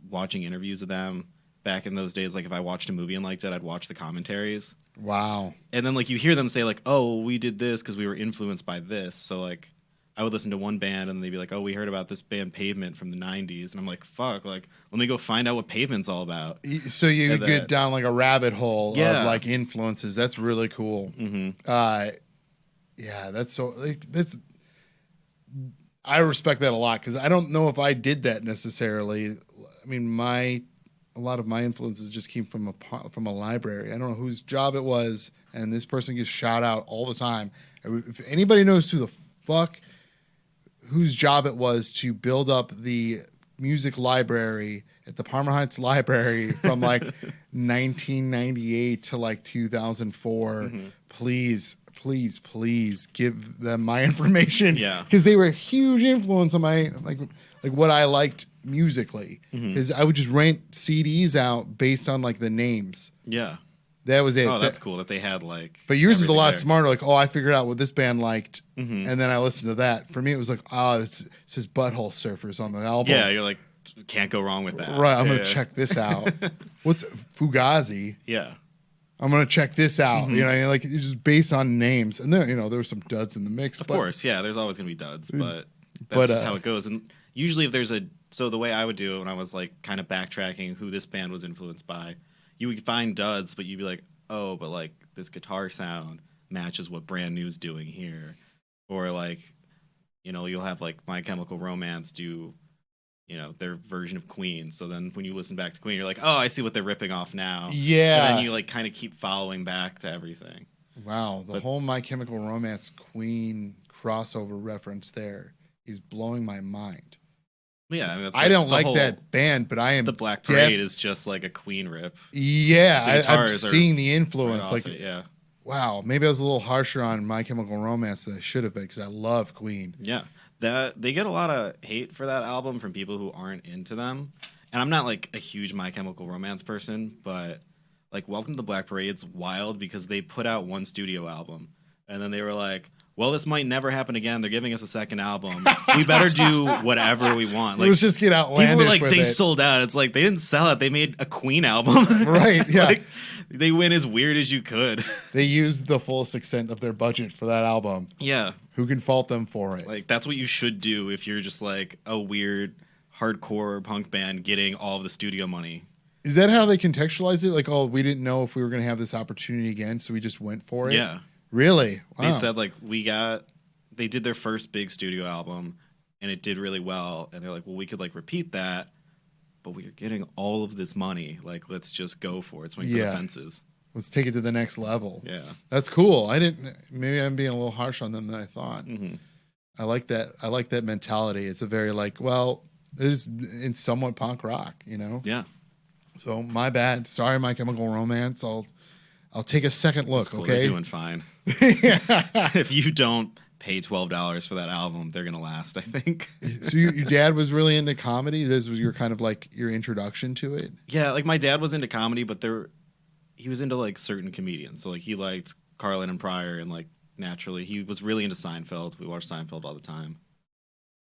watching interviews of them. Back in those days, like if I watched a movie and liked it, I'd watch the commentaries. Wow. And then like you hear them say like, oh, we did this because we were influenced by this. So like I would listen to one band and they'd be like, oh, we heard about this band Pavement from the 90s. And I'm like, fuck, like let me go find out what Pavement's all about. So you get down like a rabbit hole of like influences. That's really cool. Yeah, that's so like, I respect that a lot because I don't know if I did that necessarily. I mean, a lot of my influences just came from a library. I don't know whose job it was, and this person gets shout out all the time. If anybody knows whose job it was to build up the music library at the Palmer Heights Library from like 1998 to like 2004, please give them my information. Yeah, because they were a huge influence on my like what I liked musically. Because I would just rent CDs out based on like the names. Yeah, that was it. Oh, that's cool that they had like. But yours is a lot smarter. Like, oh, I figured out what this band liked, and then I listened to that. For me, it was like, oh, it says Butthole Surfers on the album. Yeah, you're like, can't go wrong with that. Right, I'm gonna check this out. What's Fugazi? Yeah. I'm gonna check this out. You know, like it's just based on names, and there were some duds in the mix. Of course, yeah. There's always gonna be duds, but that's just how it goes. And usually, if there's the way I would do it when I was like kind of backtracking who this band was influenced by, you would find duds, but you'd be like, oh, but like this guitar sound matches what Brand New's doing here, or like, you know, you'll have like My Chemical Romance do, their version of Queen. So then when you listen back to Queen, you're like, oh, I see what they're ripping off now. Yeah. And then you like kind of keep following back to everything. Wow, the whole My Chemical Romance Queen crossover reference there is blowing my mind. Yeah, I mean, I don't like that band, but I am. The Black Parade is just like a Queen rip. Yeah, I'm seeing the influence. Right yeah. Wow, maybe I was a little harsher on My Chemical Romance than I should have been because I love Queen. Yeah, they get a lot of hate for that album from people who aren't into them, and I'm not like a huge My Chemical Romance person, but like Welcome to the Black Parade's wild because they put out one studio album, and then they were like, well, this might never happen again. They're giving us a second album. We better do whatever we want. Like, let's just get outlandish. People were like, with they it. sold out. It's like they didn't sell it. They made a Queen album. Right, yeah. Like, they went as weird as you could. They used the fullest extent of their budget for that album. Yeah. Who can fault them for it? Like, that's what you should do if you're just like a weird hardcore punk band getting all of the studio money. Is that how they contextualize it? Like, oh, we didn't know if we were going to have this opportunity again, so we just went for it? Yeah. Really? Wow. They said, like, they did their first big studio album, and it did really well. And they're like, well, we could, like, repeat that, but we are getting all of this money. Like, let's just go for it. Swing for the fences. Let's take it to the next level. Yeah. That's cool. Maybe I'm being a little harsh on them than I thought. Mm-hmm. I like that mentality. It's a very, like, well, it's somewhat punk rock, Yeah. So, my bad. Sorry, My Chemical Romance. I'll take a second look, Cool. okay? They're doing fine. If you don't pay $12 for that album, they're gonna last, I think. So your dad was really into comedy? This was your kind of like your introduction to it? Yeah, like my dad was into comedy, but he was into like certain comedians. So like he liked Carlin and Pryor, and like naturally he was really into Seinfeld. We watched Seinfeld all the time,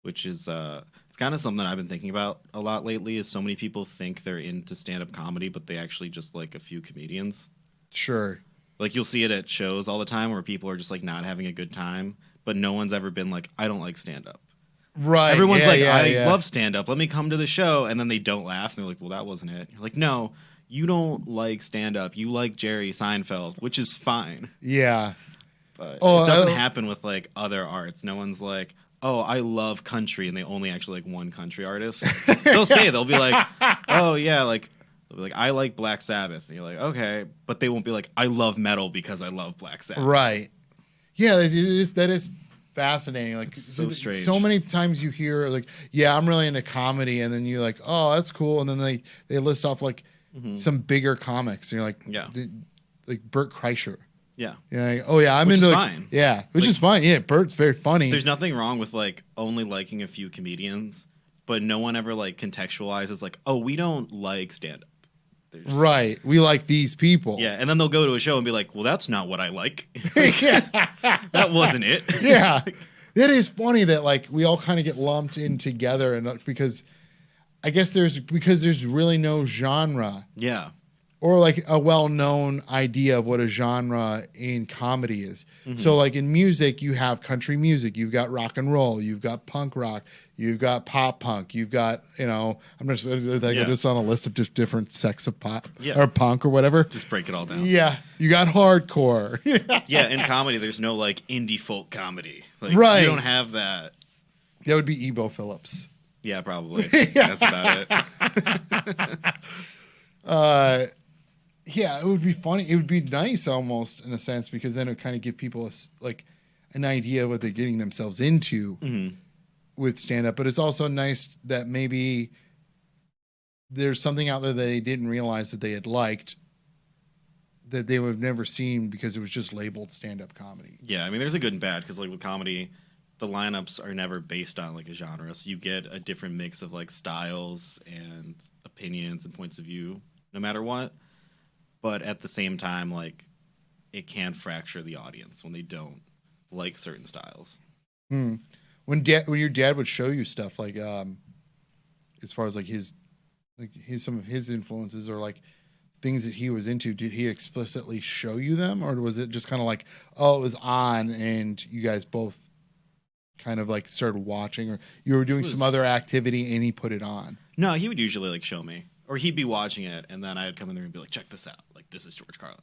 which is it's kind of something I've been thinking about a lot lately. Is so many people think they're into stand-up comedy, but they actually just like a few comedians. Sure. Like you'll see it at shows all the time where people are just like not having a good time, but no one's ever been like, I don't like stand-up. Right. Everyone's I love stand-up. Let me come to the show. And then they don't laugh. And they're like, well, that wasn't it. You're like, no, you don't like stand-up. You like Jerry Seinfeld, which is fine. Yeah. But it doesn't happen with like other arts. No one's like, oh, I love country. And they only actually like one country artist. They'll be like, oh, yeah, like, I like Black Sabbath. And you're like, okay. But they won't be like, I love metal because I love Black Sabbath. Right. Yeah, that is fascinating. Like, it's so strange. So many times you hear like, yeah, I'm really into comedy, and then you're like, oh, that's cool, and then they list off like some bigger comics, and you're like, yeah, like Bert Kreischer. Yeah. You're like, oh yeah, I'm which into is like, fine. Yeah, which is fine. Yeah, Bert's very funny. There's nothing wrong with like only liking a few comedians, but no one ever like contextualizes like, oh, we don't like stand up. Right. We like these people. Yeah, and then they'll go to a show and be like, well, that's not what I like. That wasn't it. Yeah. It is funny that like we all kind of get lumped in together, and because I guess there's really no genre. Yeah. Or like a well-known idea of what a genre in comedy is. Mm-hmm. So like in music, you have country music, you've got rock and roll, you've got punk rock, you've got pop punk, you've got, I'm just on a list of just different sects of pop or punk or whatever. Just break it all down. Yeah. You got hardcore. Yeah. In comedy, there's no like indie folk comedy. Like, right. You don't have that. That would be Ebo Phillips. Yeah, probably. That's about it. Yeah, it would be funny. It would be nice almost in a sense, because then it would kind of give people an idea of what they're getting themselves into with stand-up. But it's also nice that maybe there's something out there that they didn't realize that they had liked, that they would have never seen because it was just labeled stand-up comedy. Yeah, I mean, there's a good and bad, because like with comedy, the lineups are never based on like a genre. So you get a different mix of like styles and opinions and points of view, no matter what. But at the same time, like, it can fracture the audience when they don't like certain styles. When your dad would show you stuff like, as far as like some of his influences or like things that he was into, did he explicitly show you them, or was it just kind of like, oh, it was on and you guys both kind of like started watching, or you were doing some other activity and he put it on? No, he would usually like show me. Or he'd be watching it, and then I'd come in there and be like, check this out. Like, this is George Carlin.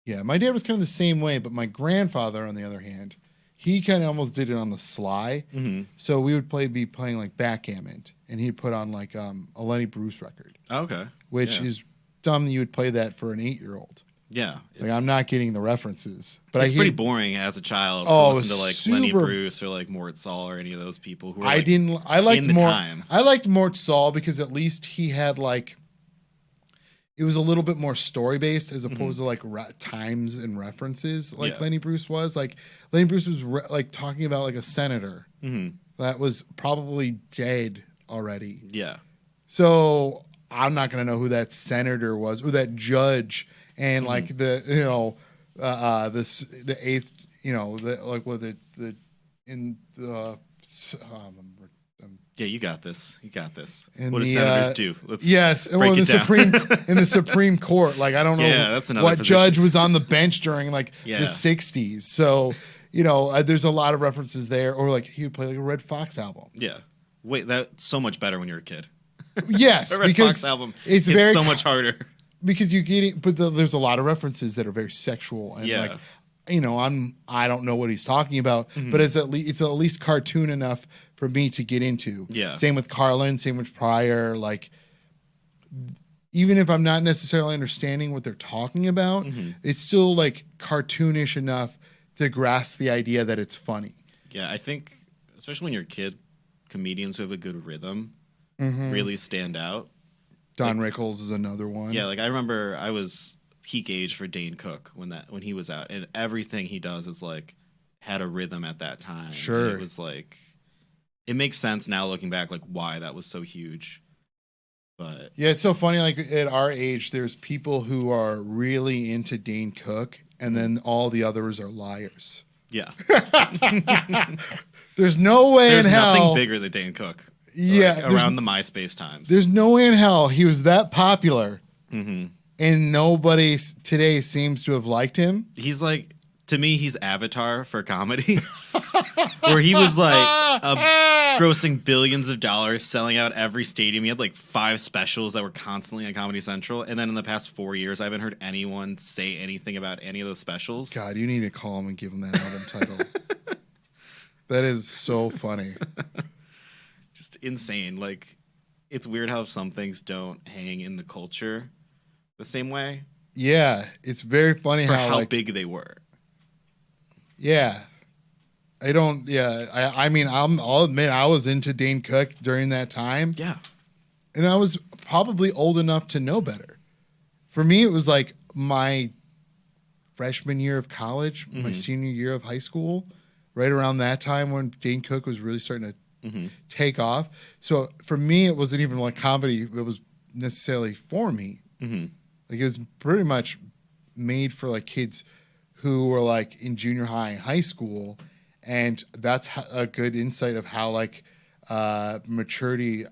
Yeah, my dad was kind of the same way, but my grandfather, on the other hand, he kind of almost did it on the sly. Mm-hmm. So we would be playing like backgammon, and he'd put on like a Lenny Bruce record, Okay. which is dumb that you would play that for an 8-year-old. Yeah. Like I'm not getting the references, but it's pretty boring as a child to listen to like Lenny Bruce or like Mort Saul or any of those people who are like, I liked more. Time. I liked Mort Saul because at least he had like. It was a little bit more story based as opposed to like times and references like Lenny Bruce was. Like Lenny Bruce was like talking about like a senator that was probably dead already. Yeah. So I'm not gonna know who that senator was or that judge and like the the eighth Yeah, you got this. You got this. In what do the, senators do? Let's in the Supreme Court. Like I don't know that's another what position. judge was on the bench during like the 60s. So there's a lot of references there. Or like he would play like a Red Fox album. Yeah. Wait, that's so much better when you're a kid. Yes, a Red because Fox album. It's very so much harder. Because you get it, but there's a lot of references that are very sexual and like. I don't know what he's talking about, but it's at least cartoon enough for me to get into. Yeah. Same with Carlin, same with Pryor. Like, even if I'm not necessarily understanding what they're talking about, it's still like cartoonish enough to grasp the idea that it's funny. Yeah, I think, especially when you're a kid, comedians who have a good rhythm really stand out. Don Rickles is another one. Yeah, like I remember I was peak age for Dane Cook when he was out, and everything he does is like had a rhythm at that time. Sure, and it was like it makes sense now looking back, like why that was so huge. But yeah, it's so funny. Like at our age, there's people who are really into Dane Cook, and then all the others are liars. Yeah, there's no way there's in hell nothing bigger than Dane Cook. Yeah, like, around the MySpace times. There's no way in hell he was that popular. And nobody today seems to have liked him. He's like, to me, he's Avatar for comedy. Where he was like grossing billions of dollars, selling out every stadium. He had like 5 specials that were constantly on Comedy Central. And then in the past 4 years, I haven't heard anyone say anything about any of those specials. God, you need to call him and give him that album title. That is so funny. Just insane. Like, it's weird how some things don't hang in the culture the same way. Yeah, it's very funny for how like, big they were. Yeah, I mean, I'll admit I was into Dane Cook during that time. Yeah, and I was probably old enough to know better. For me, it was like my freshman year of college, my senior year of high school, right around that time when Dane Cook was really starting to take off. So for me, it wasn't even like comedy that was necessarily for me. Like it was pretty much made for like kids who were like in junior high and high school, and that's a good insight of how like maturity,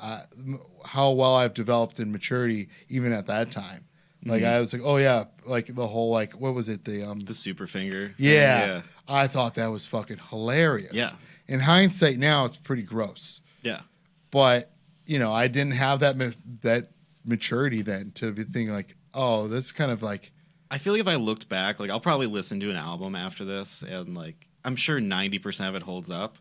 how well I've developed in maturity even at that time. Like I was like, oh yeah, like the whole like what was it the super finger? Yeah, I thought that was fucking hilarious. Yeah. In hindsight, now it's pretty gross. Yeah. But I didn't have that maturity then to be thinking like, oh, that's kind of like. I feel like if I looked back, like I'll probably listen to an album after this, and like I'm sure 90% of it holds up.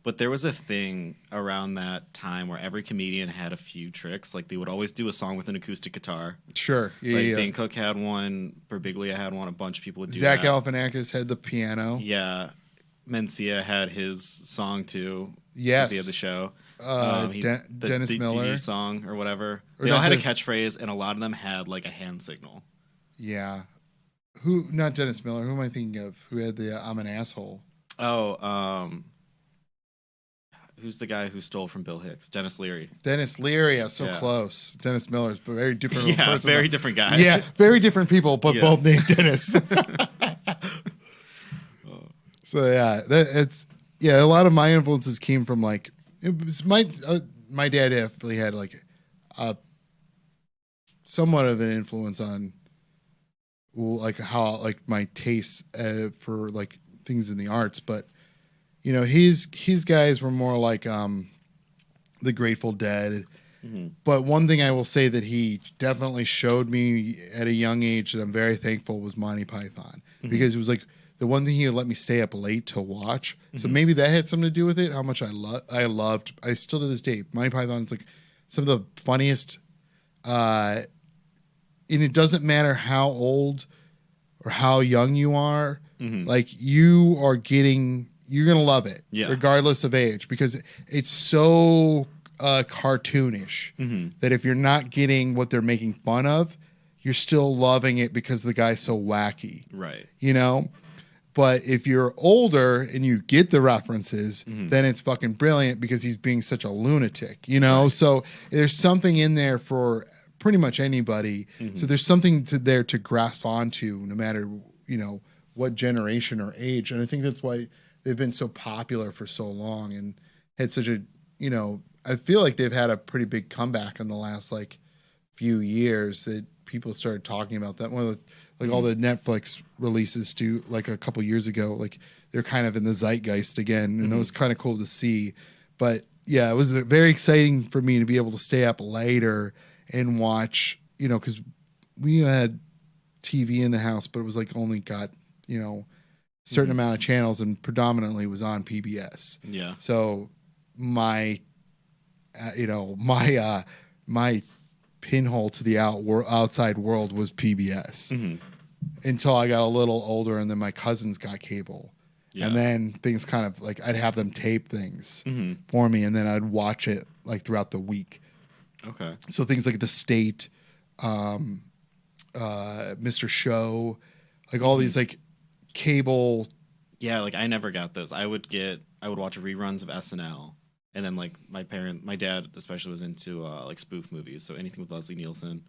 But there was a thing around that time where every comedian had a few tricks. Like they would always do a song with an acoustic guitar. Sure. Yeah, like Dane Cook had one, Birbiglia had one, a bunch of people would do Zach that. Galifianakis had the piano. Yeah. Mencia had his song too. Yes. He had the show. Dennis Miller. DD song or whatever. They all had a catchphrase, and a lot of them had like a hand signal. Yeah. Not Dennis Miller. Who am I thinking of? Who had the I'm an asshole? Oh, who's the guy who stole from Bill Hicks? Dennis Leary. Dennis Leary, close. Dennis Miller's a very different person. Very different guy. Yeah, very different people, but both named Dennis. So a lot of my influences came from like it was my dad definitely had like somewhat of an influence on like how like my tastes for like things in the arts, but his guys were more like the Grateful Dead. But one thing I will say that he definitely showed me at a young age that I'm very thankful was Monty Python, because it was like the one thing he would let me stay up late to watch. So Mm-hmm. maybe that had something to do with it. How much I loved. I still to this day, Monty Python is like some of the funniest. And it doesn't matter how old or how young you are. Mm-hmm. Like you're gonna love it, Yeah. regardless of age, because it's so cartoonish Mm-hmm. that if you're not getting what they're making fun of, you're still loving it because the guy's so wacky, Right. you know? But if you're older and you get the references, Mm-hmm. then it's fucking brilliant because he's being such a lunatic, you know? Right. So there's something in there for pretty much anybody. Mm-hmm. So there's something there to grasp onto no matter, what generation or age. And I think that's why they've been so popular for so long and had such a, I feel like they've had a pretty big comeback in the last like few years that people started talking about that. One of the, like all the Netflix releases to like a couple years ago, like they're kind of in the zeitgeist again, and it was kind of cool to see. But yeah, it was very exciting for me to be able to stay up later and watch, because we had TV in the house, but it was like only got certain amount of channels, and predominantly was on PBS. Yeah. So my my pinhole to the outside world was PBS until I got a little older, and then my cousins got cable. Yeah. And then things kind of like I'd have them tape things Mm-hmm. for me, and then I'd watch it like throughout the week. Okay. So things like The State, Mr. Show, like all these like cable. Yeah, like I never got those. I would watch reruns of SNL, and then like my dad especially was into like spoof movies, so anything with Leslie Nielsen.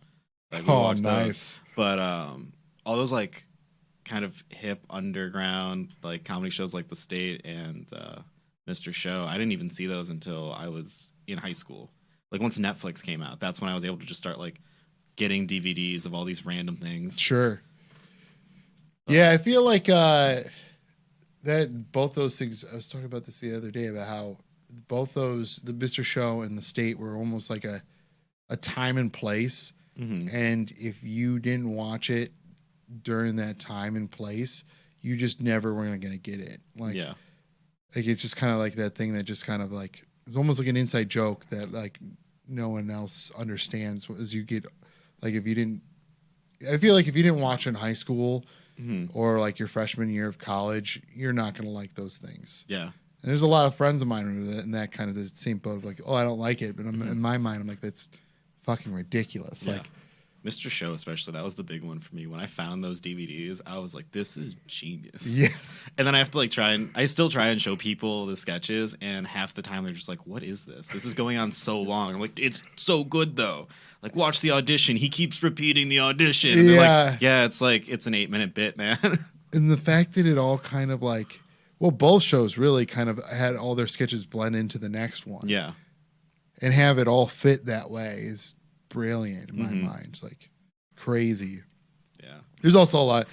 Like, we watched Nice. those. But all those like kind of hip underground like comedy shows like The State and Mr. Show, I didn't even see those until I was in high school. Like once Netflix came out, that's when I was able to just start like getting DVDs of all these random things. Sure. Yeah, I feel like that both those things. I was talking about this the other day about how both those, the Mr. Show and The State, were almost like a time and place. Mm-hmm. And if you didn't watch it during that time and place, you just never were going to get it. Like, Yeah. like it's just kind of like that thing that just kind of like it's almost like an inside joke that like no one else understands as you get like if you didn't. I feel like if you didn't watch in high school or like your freshman year of college, you're not going to like those things. Yeah. And there's a lot of friends of mine who are in that kind of the same boat of like, oh, I don't like it. But in my mind, I'm like, that's fucking ridiculous. Yeah. Like, Mr. Show, especially, that was the big one for me. When I found those DVDs, I was like, this is genius. yes. And then I have to like I still try and show people the sketches, and half the time they're just like, what is this? This is going on so long. I'm like, it's so good though. Like, watch the audition. He keeps repeating the audition. And they're like, yeah, it's like, it's an 8-minute bit, man. And the fact that it all kind of like, well, both shows really kind of had all their sketches blend into the next one. Yeah. And have it all fit that way is brilliant in my mind. It's like crazy. Yeah. There's also a lot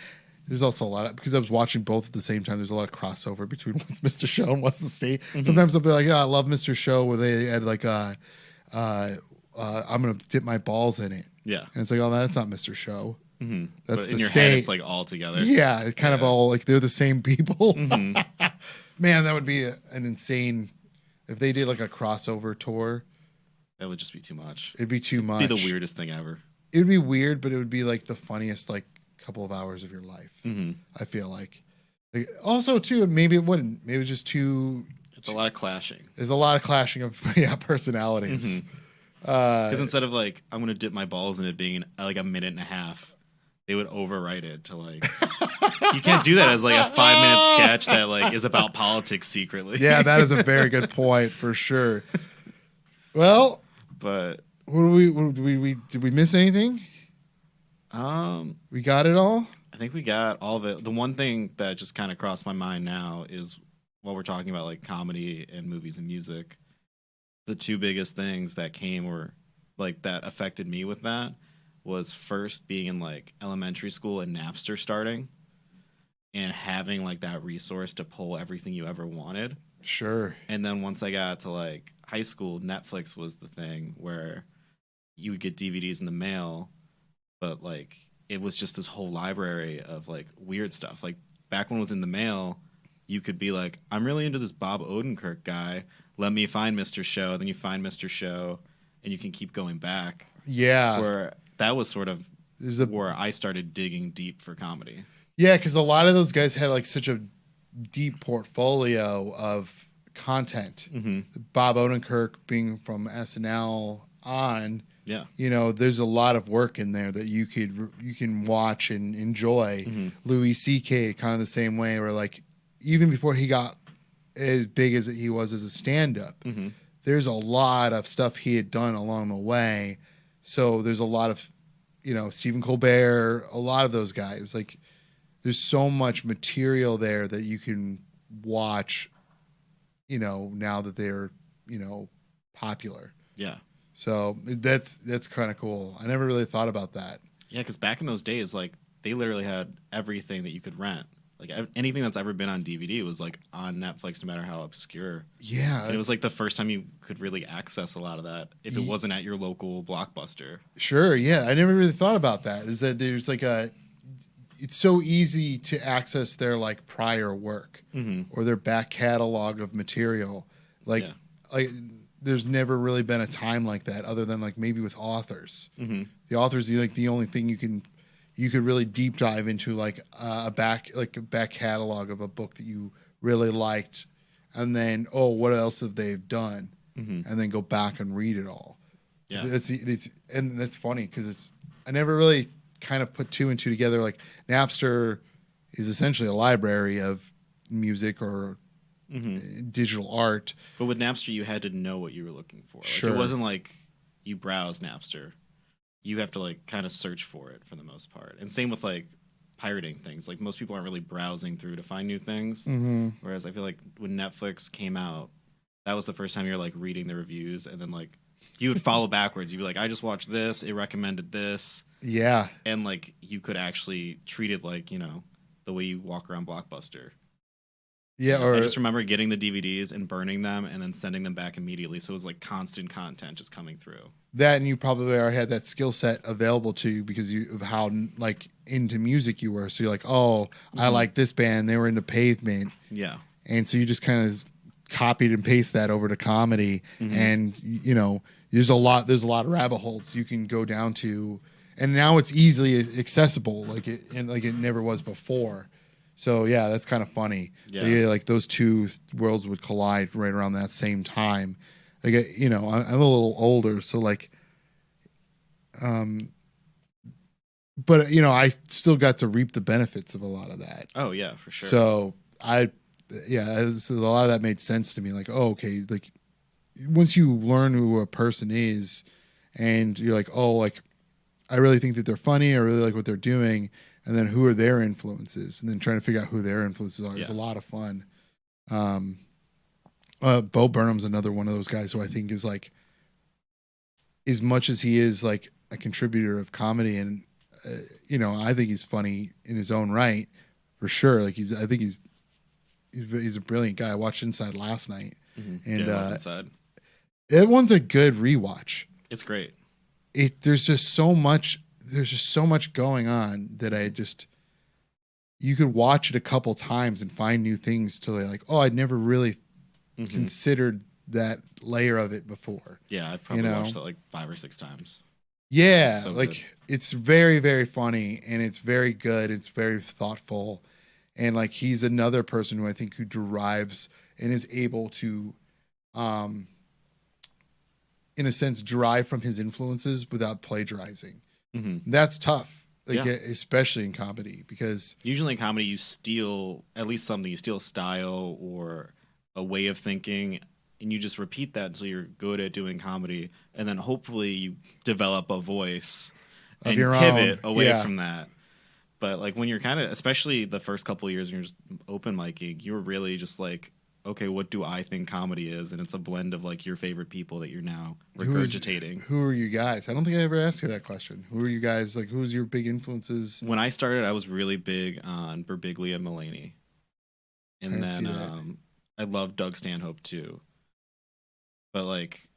because I was watching both at the same time. There's a lot of crossover between what's Mr. Show and what's The State. Sometimes I'll be like, I love Mr. Show where they had like I'm gonna dip my balls in it. Yeah. And it's like, oh, that's not Mr. Show. Mm-hmm. That's but The in your State. head, it's like all together. Yeah, it kind of all like they're the same people. Man, that would be an insane if they did like a crossover tour. That would just be too much. It'd be too much. It'd be the weirdest thing ever. It would be weird, but it would be like the funniest like couple of hours of your life. Mm-hmm. I feel like also too, maybe it wouldn't. Maybe it's just too. It's a lot of clashing. There's a lot of clashing of personalities. Because instead of like, I'm going to dip my balls in it being like a minute and a half, they would overwrite it to like, you can't do that as like a 5-minute sketch that like is about politics secretly. Yeah, that is a very good point for sure. Well, but did we miss anything? We got it all? I think we got all of it. The one thing that just kind of crossed my mind now is while we're talking about like comedy and movies and music, the two biggest things that came or like that affected me with that was first being in like elementary school and Napster starting and having like that resource to pull everything you ever wanted. Sure. And then once I got to like high school, Netflix was the thing where you would get DVDs in the mail, but like it was just this whole library of like weird stuff. Like back when it was in the mail, you could be like, I'm really into this Bob Odenkirk guy. Let me find Mr. Show. Then you find Mr. Show, and you can keep going back. Yeah. Where that was sort of There's a where I started digging deep for comedy. Yeah, because a lot of those guys had like such a deep portfolio of content. Mm-hmm. Bob Odenkirk being from SNL on, Yeah. you know, there's a lot of work in there that you can watch and enjoy. Mm-hmm. Louis C.K. kind of the same way, where like even before he got as big as he was as a stand-up, Mm-hmm. there's a lot of stuff he had done along the way. So there's a lot of, you know, Stephen Colbert, a lot of those guys. Like there's so much material there that you can watch, you know, now that they're, you know, popular. Yeah. So that's kind of cool. I never really thought about that. Yeah, because back in those days, like they literally had everything that you could rent. Like anything that's ever been on DVD was like on Netflix, no matter how obscure. Yeah, And it was like the first time you could really access a lot of that if it wasn't at your local Blockbuster. sure. Yeah, I never really thought about that. Is that there's like it's so easy to access their like prior work or their back catalog of material. Like, like there's never really been a time like that, other than like maybe with authors. Mm-hmm. The authors, like the only thing you could really deep dive into like a back catalog of a book that you really liked, and then what else have they done, and then go back and read it all. Yeah, and that's funny because I never really kind of put two and two together. Like Napster is essentially a library of music or digital art. but with Napster, you had to know what you were looking for. Like, Sure. it wasn't like you browse Napster. You have to like kind of search for it for the most part. And same with like pirating things. Like most people aren't really browsing through to find new things. Mm-hmm. Whereas I feel like when Netflix came out, that was the first time you're like reading the reviews, and then like you would follow backwards. You'd be like, I just watched this. It recommended this. Yeah. And like you could actually treat it like, you know, the way you walk around Blockbuster. Yeah. Or I just remember getting the DVDs and burning them and then sending them back immediately. So it was like constant content just coming through. that, and you probably already had that skill set available to you because of how like into music you were. So you're like, oh, I like this band. They were into Pavement. Yeah. And so you just kind of copied and pasted that over to comedy, and you know, there's a lot of rabbit holes you can go down to, and now it's easily accessible like it never was before. So yeah, that's kind of funny. Yeah. Like those two worlds would collide right around that same time. Like you know, I'm a little older, so like, but you know, I still got to reap the benefits of a lot of that. Oh yeah, for sure. So so a lot of that made sense to me. Like, oh, okay, like once you learn who a person is, and you're like, oh, like I really think that they're funny. I really like what they're doing, and then who are their influences, and then trying to figure out who their influences are is a lot of fun. Bo Burnham's another one of those guys who I think is like, as much as he is like a contributor of comedy, and you know, I think he's funny in his own right, for sure. Like I think he's a brilliant guy. I watched Inside last night, and Inside. That one's a good rewatch. It's great. There's just so much going on that you could watch it a couple times and find new things to like, oh, I'd never really considered that layer of it before. Yeah, I've probably watched it like 5 or 6 times. Yeah, So like good. it's very, very funny, and it's very good. It's very thoughtful, and like he's another person who I think who derives and is able to, in a sense, derive from his influences without plagiarizing. That's tough, like especially in comedy, because Usually in comedy, you steal at least something. You steal a style or a way of thinking, and you just repeat that until you're good at doing comedy, and then hopefully you develop a voice Of and your pivot own. away Yeah. from that. But like when you're kind of, especially the first couple of years when you're just open micing, you're really just like, okay, what do I think comedy is? And it's a blend of like your favorite people that you're now regurgitating. Who are you guys? I don't think I ever asked you that question. Who are you guys? Like, who's your big influences? When I started, I was really big on Birbiglia Mulaney. I And didn't see then that. I love Doug Stanhope too. But like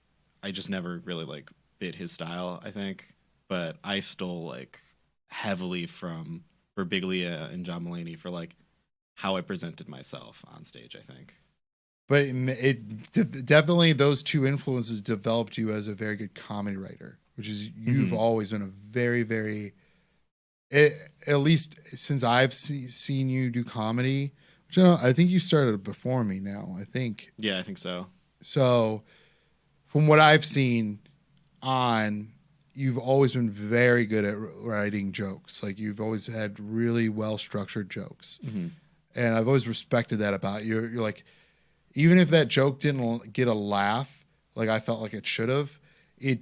I just never really like bit his style, I think. But I stole like heavily from Birbiglia and John Mulaney for like how I presented myself on stage, I think. But definitely those two influences developed you as a very good comedy writer, which is you've always been a very, very, at least since I've seen you do comedy, which I think you started before me now, I think. Yeah, I think so. So from what I've seen you've always been very good at writing jokes. Like you've always had really well-structured jokes. And I've always respected that about you. You're like, even if that joke didn't get a laugh, like I felt like it should have, it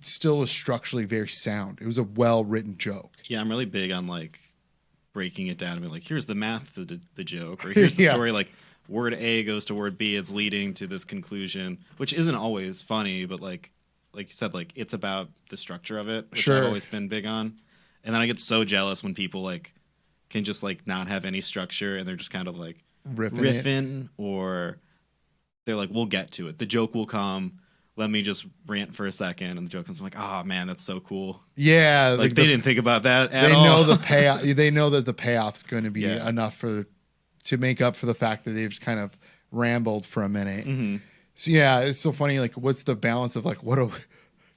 still was structurally very sound. It was a well-written joke. Yeah, I'm really big on like breaking it down and be like, here's the math to the joke, or here's the story. Like word A goes to word B, it's leading to this conclusion, which isn't always funny, but like you said, like it's about the structure of it, which I've always been big on. And then I get so jealous when people like can just like not have any structure and they're just kind of like riffing or they're like, we'll get to it. The joke will come. Let me just rant for a second. And the joke comes, I'm like, oh man, that's so cool. Yeah. Like they didn't think about that at all. They know the payoff. They know that the payoff's going to be enough to make up for the fact that they've kind of rambled for a minute. So yeah, it's so funny. Like what's the balance of like,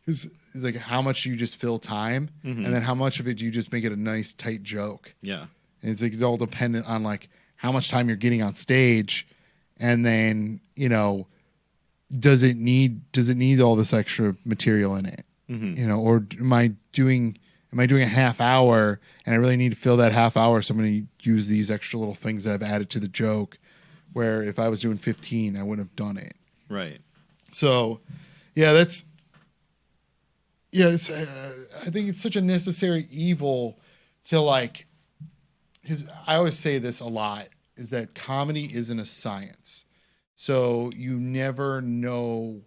is like how much you just fill time and then how much of it you just make it a nice tight joke. Yeah. And it's like it's all dependent on like how much time you're getting on stage, and then does it need all this extra material in it? Or am I doing a half hour and I really need to fill that half hour, so I'm going to use these extra little things that I've added to the joke, where if I was doing 15 I wouldn't have done it. Right. So yeah, I think it's such a necessary evil to like, because I always say this a lot, is that comedy isn't a science. So you never know.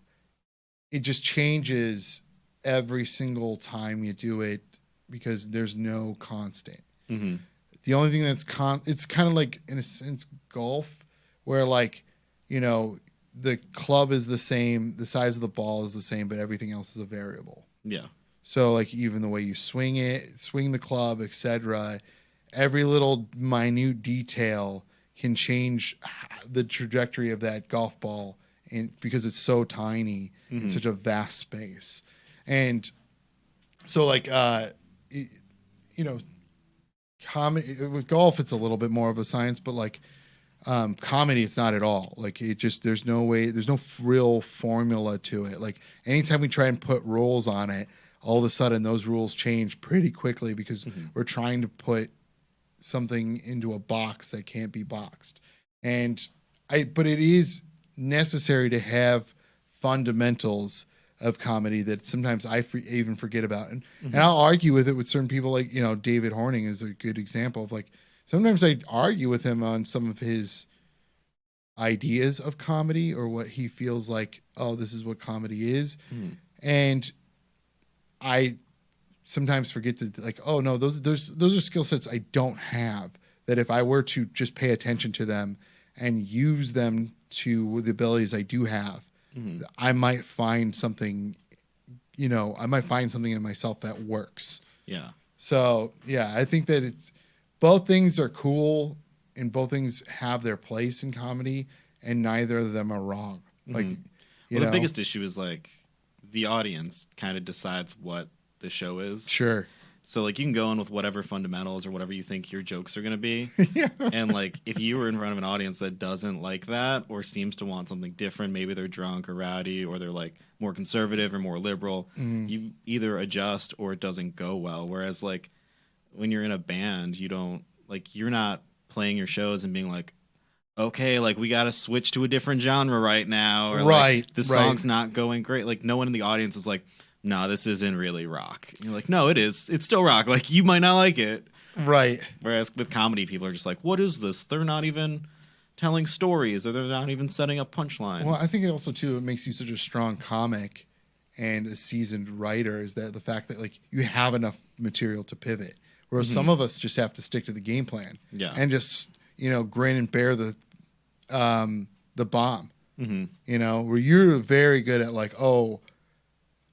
It just changes every single time you do it because there's no constant. The only thing that's it's kind of like, in a sense, golf, where like, the club is the same, the size of the ball is the same, but everything else is a variable. Yeah. So like even the way you swing the club, etc., every little minute detail can change the trajectory of that golf ball, because it's so tiny in such a vast space. And so like comedy with golf, it's a little bit more of a science, but like comedy, it's not at all. Like it just, there's no real formula to it. Like anytime we try and put rules on it, all of a sudden those rules change pretty quickly because we're trying to put something into a box that can't be boxed. But it is necessary to have fundamentals of comedy that sometimes I even forget about. And I'll argue with it with certain people, like, David Horning is a good example of like, sometimes I argue with him on some of his ideas of comedy or what he feels like, oh, this is what comedy is. And I sometimes forget to like, oh no, those are skill sets I don't have, that if I were to just pay attention to them and use them to the abilities I do have, I might find something, in myself that works. Yeah. So yeah, I think that both things are cool and both things have their place in comedy, and neither of them are wrong. Like, the biggest issue is like the audience kind of decides what the show is. Sure. So like you can go in with whatever fundamentals or whatever you think your jokes are going to be. And like if you were in front of an audience that doesn't like that or seems to want something different, maybe they're drunk or rowdy or they're like more conservative or more liberal, you either adjust or it doesn't go well. Whereas like when you're in a band, you're not playing your shows and being like, okay, like we got to switch to a different genre right now, or like the song's not going great. Like no one in the audience is like, no, this isn't really rock. And you're like, no, it is. It's still rock. Like you might not like it. Right. Whereas with comedy, people are just like, what is this? They're not even telling stories, or they're not even setting up punchlines. Well, I think also too, it makes you such a strong comic and a seasoned writer, is that the fact that like you have enough material to pivot. Whereas some of us just have to stick to the game plan. Yeah. And just, grin and bear the bomb. Where you're very good at like, oh,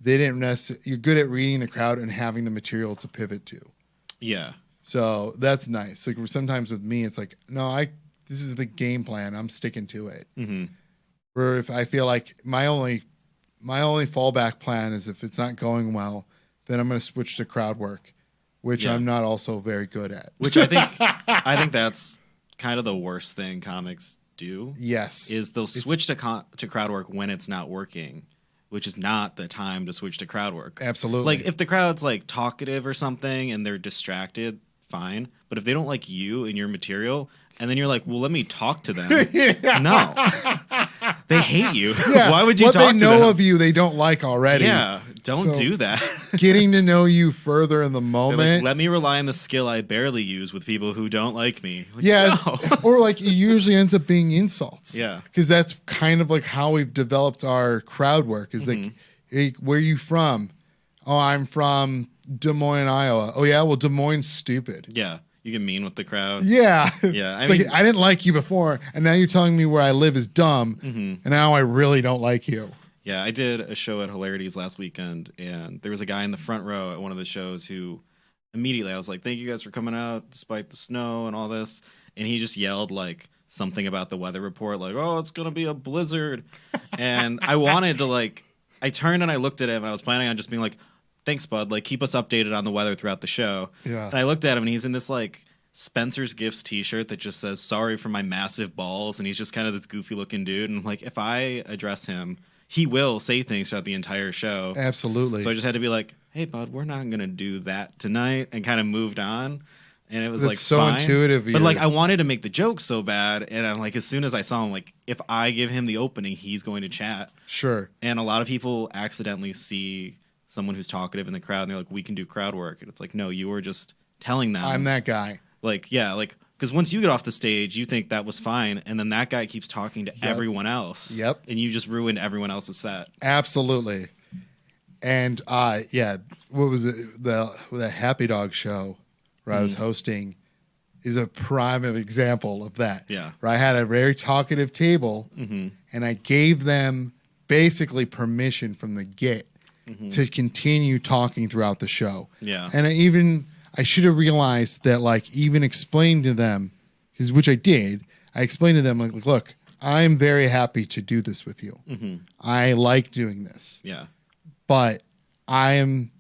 they didn't necessarily, you're good at reading the crowd and having the material to pivot to. Yeah. So that's nice. Like sometimes with me, it's like, no, this is the game plan. I'm sticking to it. Mm-hmm. Where if I feel like my only fallback plan is if it's not going well, then I'm going to switch to crowd work, which I'm not also very good at. Which I think that's kind of the worst thing comics do. Yes, is they'll switch to crowd work when it's not working, which is not the time to switch to crowd work. Absolutely. Like if the crowd's like talkative or something and they're distracted, fine. But if they don't like you and your material, and then you're like, well, let me talk to them. No. They hate you. Yeah. Why would you what talk to them? they know of you, they don't like already. Yeah, don't do that. Getting to know you further in the moment. Like, let me rely on the skill I barely use with people who don't like me. Like, yeah. no. Or like it usually ends up being insults. Yeah. Because that's kind of like how we've developed our crowd work is like, hey, where are you from? Oh, I'm from Des Moines, Iowa. Oh, yeah? Well, Des Moines stupid. Yeah. You get mean with the crowd. Yeah. Yeah. I mean, like, I didn't like you before, and now you're telling me where I live is dumb, and now I really don't like you. Yeah, I did a show at Hilarities last weekend, and there was a guy in the front row at one of the shows who immediately I was like, thank you guys for coming out despite the snow and all this. And he just yelled like something about the weather report, like, oh, it's going to be a blizzard. And I wanted to like, I turned and I looked at him, and I was planning on just being like, thanks, bud. Like, keep us updated on the weather throughout the show. Yeah. And I looked at him, and he's in this, like, Spencer's Gifts t-shirt that just says, sorry for my massive balls. And he's just kind of this goofy-looking dude. And, like, if I address him, he will say things throughout the entire show. Absolutely. So I just had to be like, hey, bud, we're not going to do that tonight. And kind of moved on. And it was, That's like, so fine. intuitive. But, like, I wanted to make the joke so bad. And I'm like, as soon as I saw him, like, if I give him the opening, he's going to chat. Sure. And a lot of people accidentally see someone who's talkative in the crowd and they're like, we can do crowd work. And it's like, no, you were just telling them. I'm that guy. Like, yeah, like, because once you get off the stage, you think that was fine. And then that guy keeps talking to everyone else. Yep. And you just ruined everyone else's set. Absolutely. And yeah, what was it? The Happy Dog show where I was hosting is a prime example of that. Yeah. Where I had a very talkative table and I gave them basically permission from the get to continue talking throughout the show. Yeah. And I should have realized that, like, even explained to them, which I did, I explained to them, like, look, I'm very happy to do this with you. I like doing this. Yeah. But I am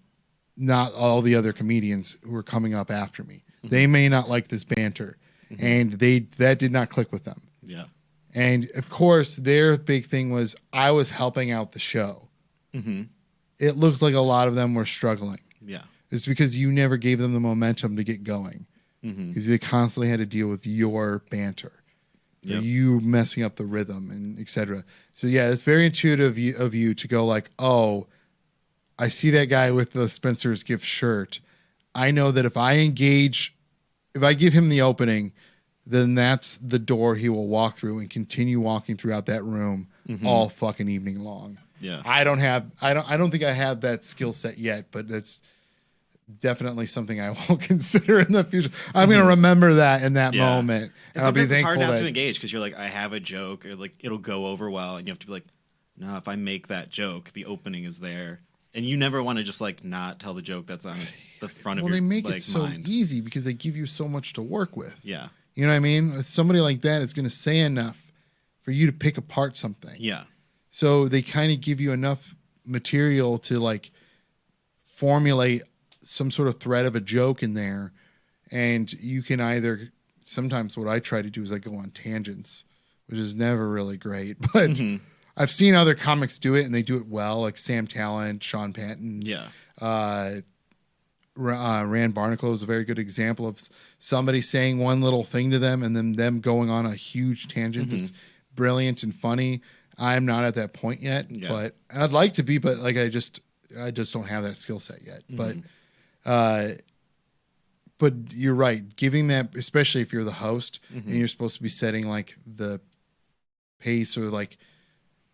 not all the other comedians who are coming up after me. They may not like this banter. And that did not click with them. Yeah. And, of course, their big thing was I was helping out the show. It looked like a lot of them were struggling. Yeah. It's because you never gave them the momentum to get going. Because they constantly had to deal with your banter. Or you messing up the rhythm and et cetera. So, yeah, it's very intuitive of you to go like, oh, I see that guy with the Spencer's Gift shirt. I know that if I give him the opening, then that's the door he will walk through and continue walking throughout that room all fucking evening long. Yeah. I don't think I have that skill set yet, but that's definitely something I will consider in the future. I'm going to remember that in that moment. And I'll be thankful. It's hard not to engage because you're like, I have a joke, or like it'll go over well, and you have to be like, no, if I make that joke, the opening is there. And you never want to just like not tell the joke that's on the front of your mind. Well, they make it so easy because they give you so much to work with. Yeah. You know what I mean? Somebody like that is going to say enough for you to pick apart something. Yeah. So they kind of give you enough material to like formulate some sort of thread of a joke in there. And you can either, sometimes what I try to do is I go on tangents, which is never really great. But I've seen other comics do it and they do it well, like Sam Talent, Sean Patton. Yeah. Rand Barnacle is a very good example of somebody saying one little thing to them and then them going on a huge tangent that's brilliant and funny. I'm not at that point yet, but I'd like to be, but like I just don't have that skill set yet. But you're right, giving that, especially if you're the host and you're supposed to be setting like the pace or like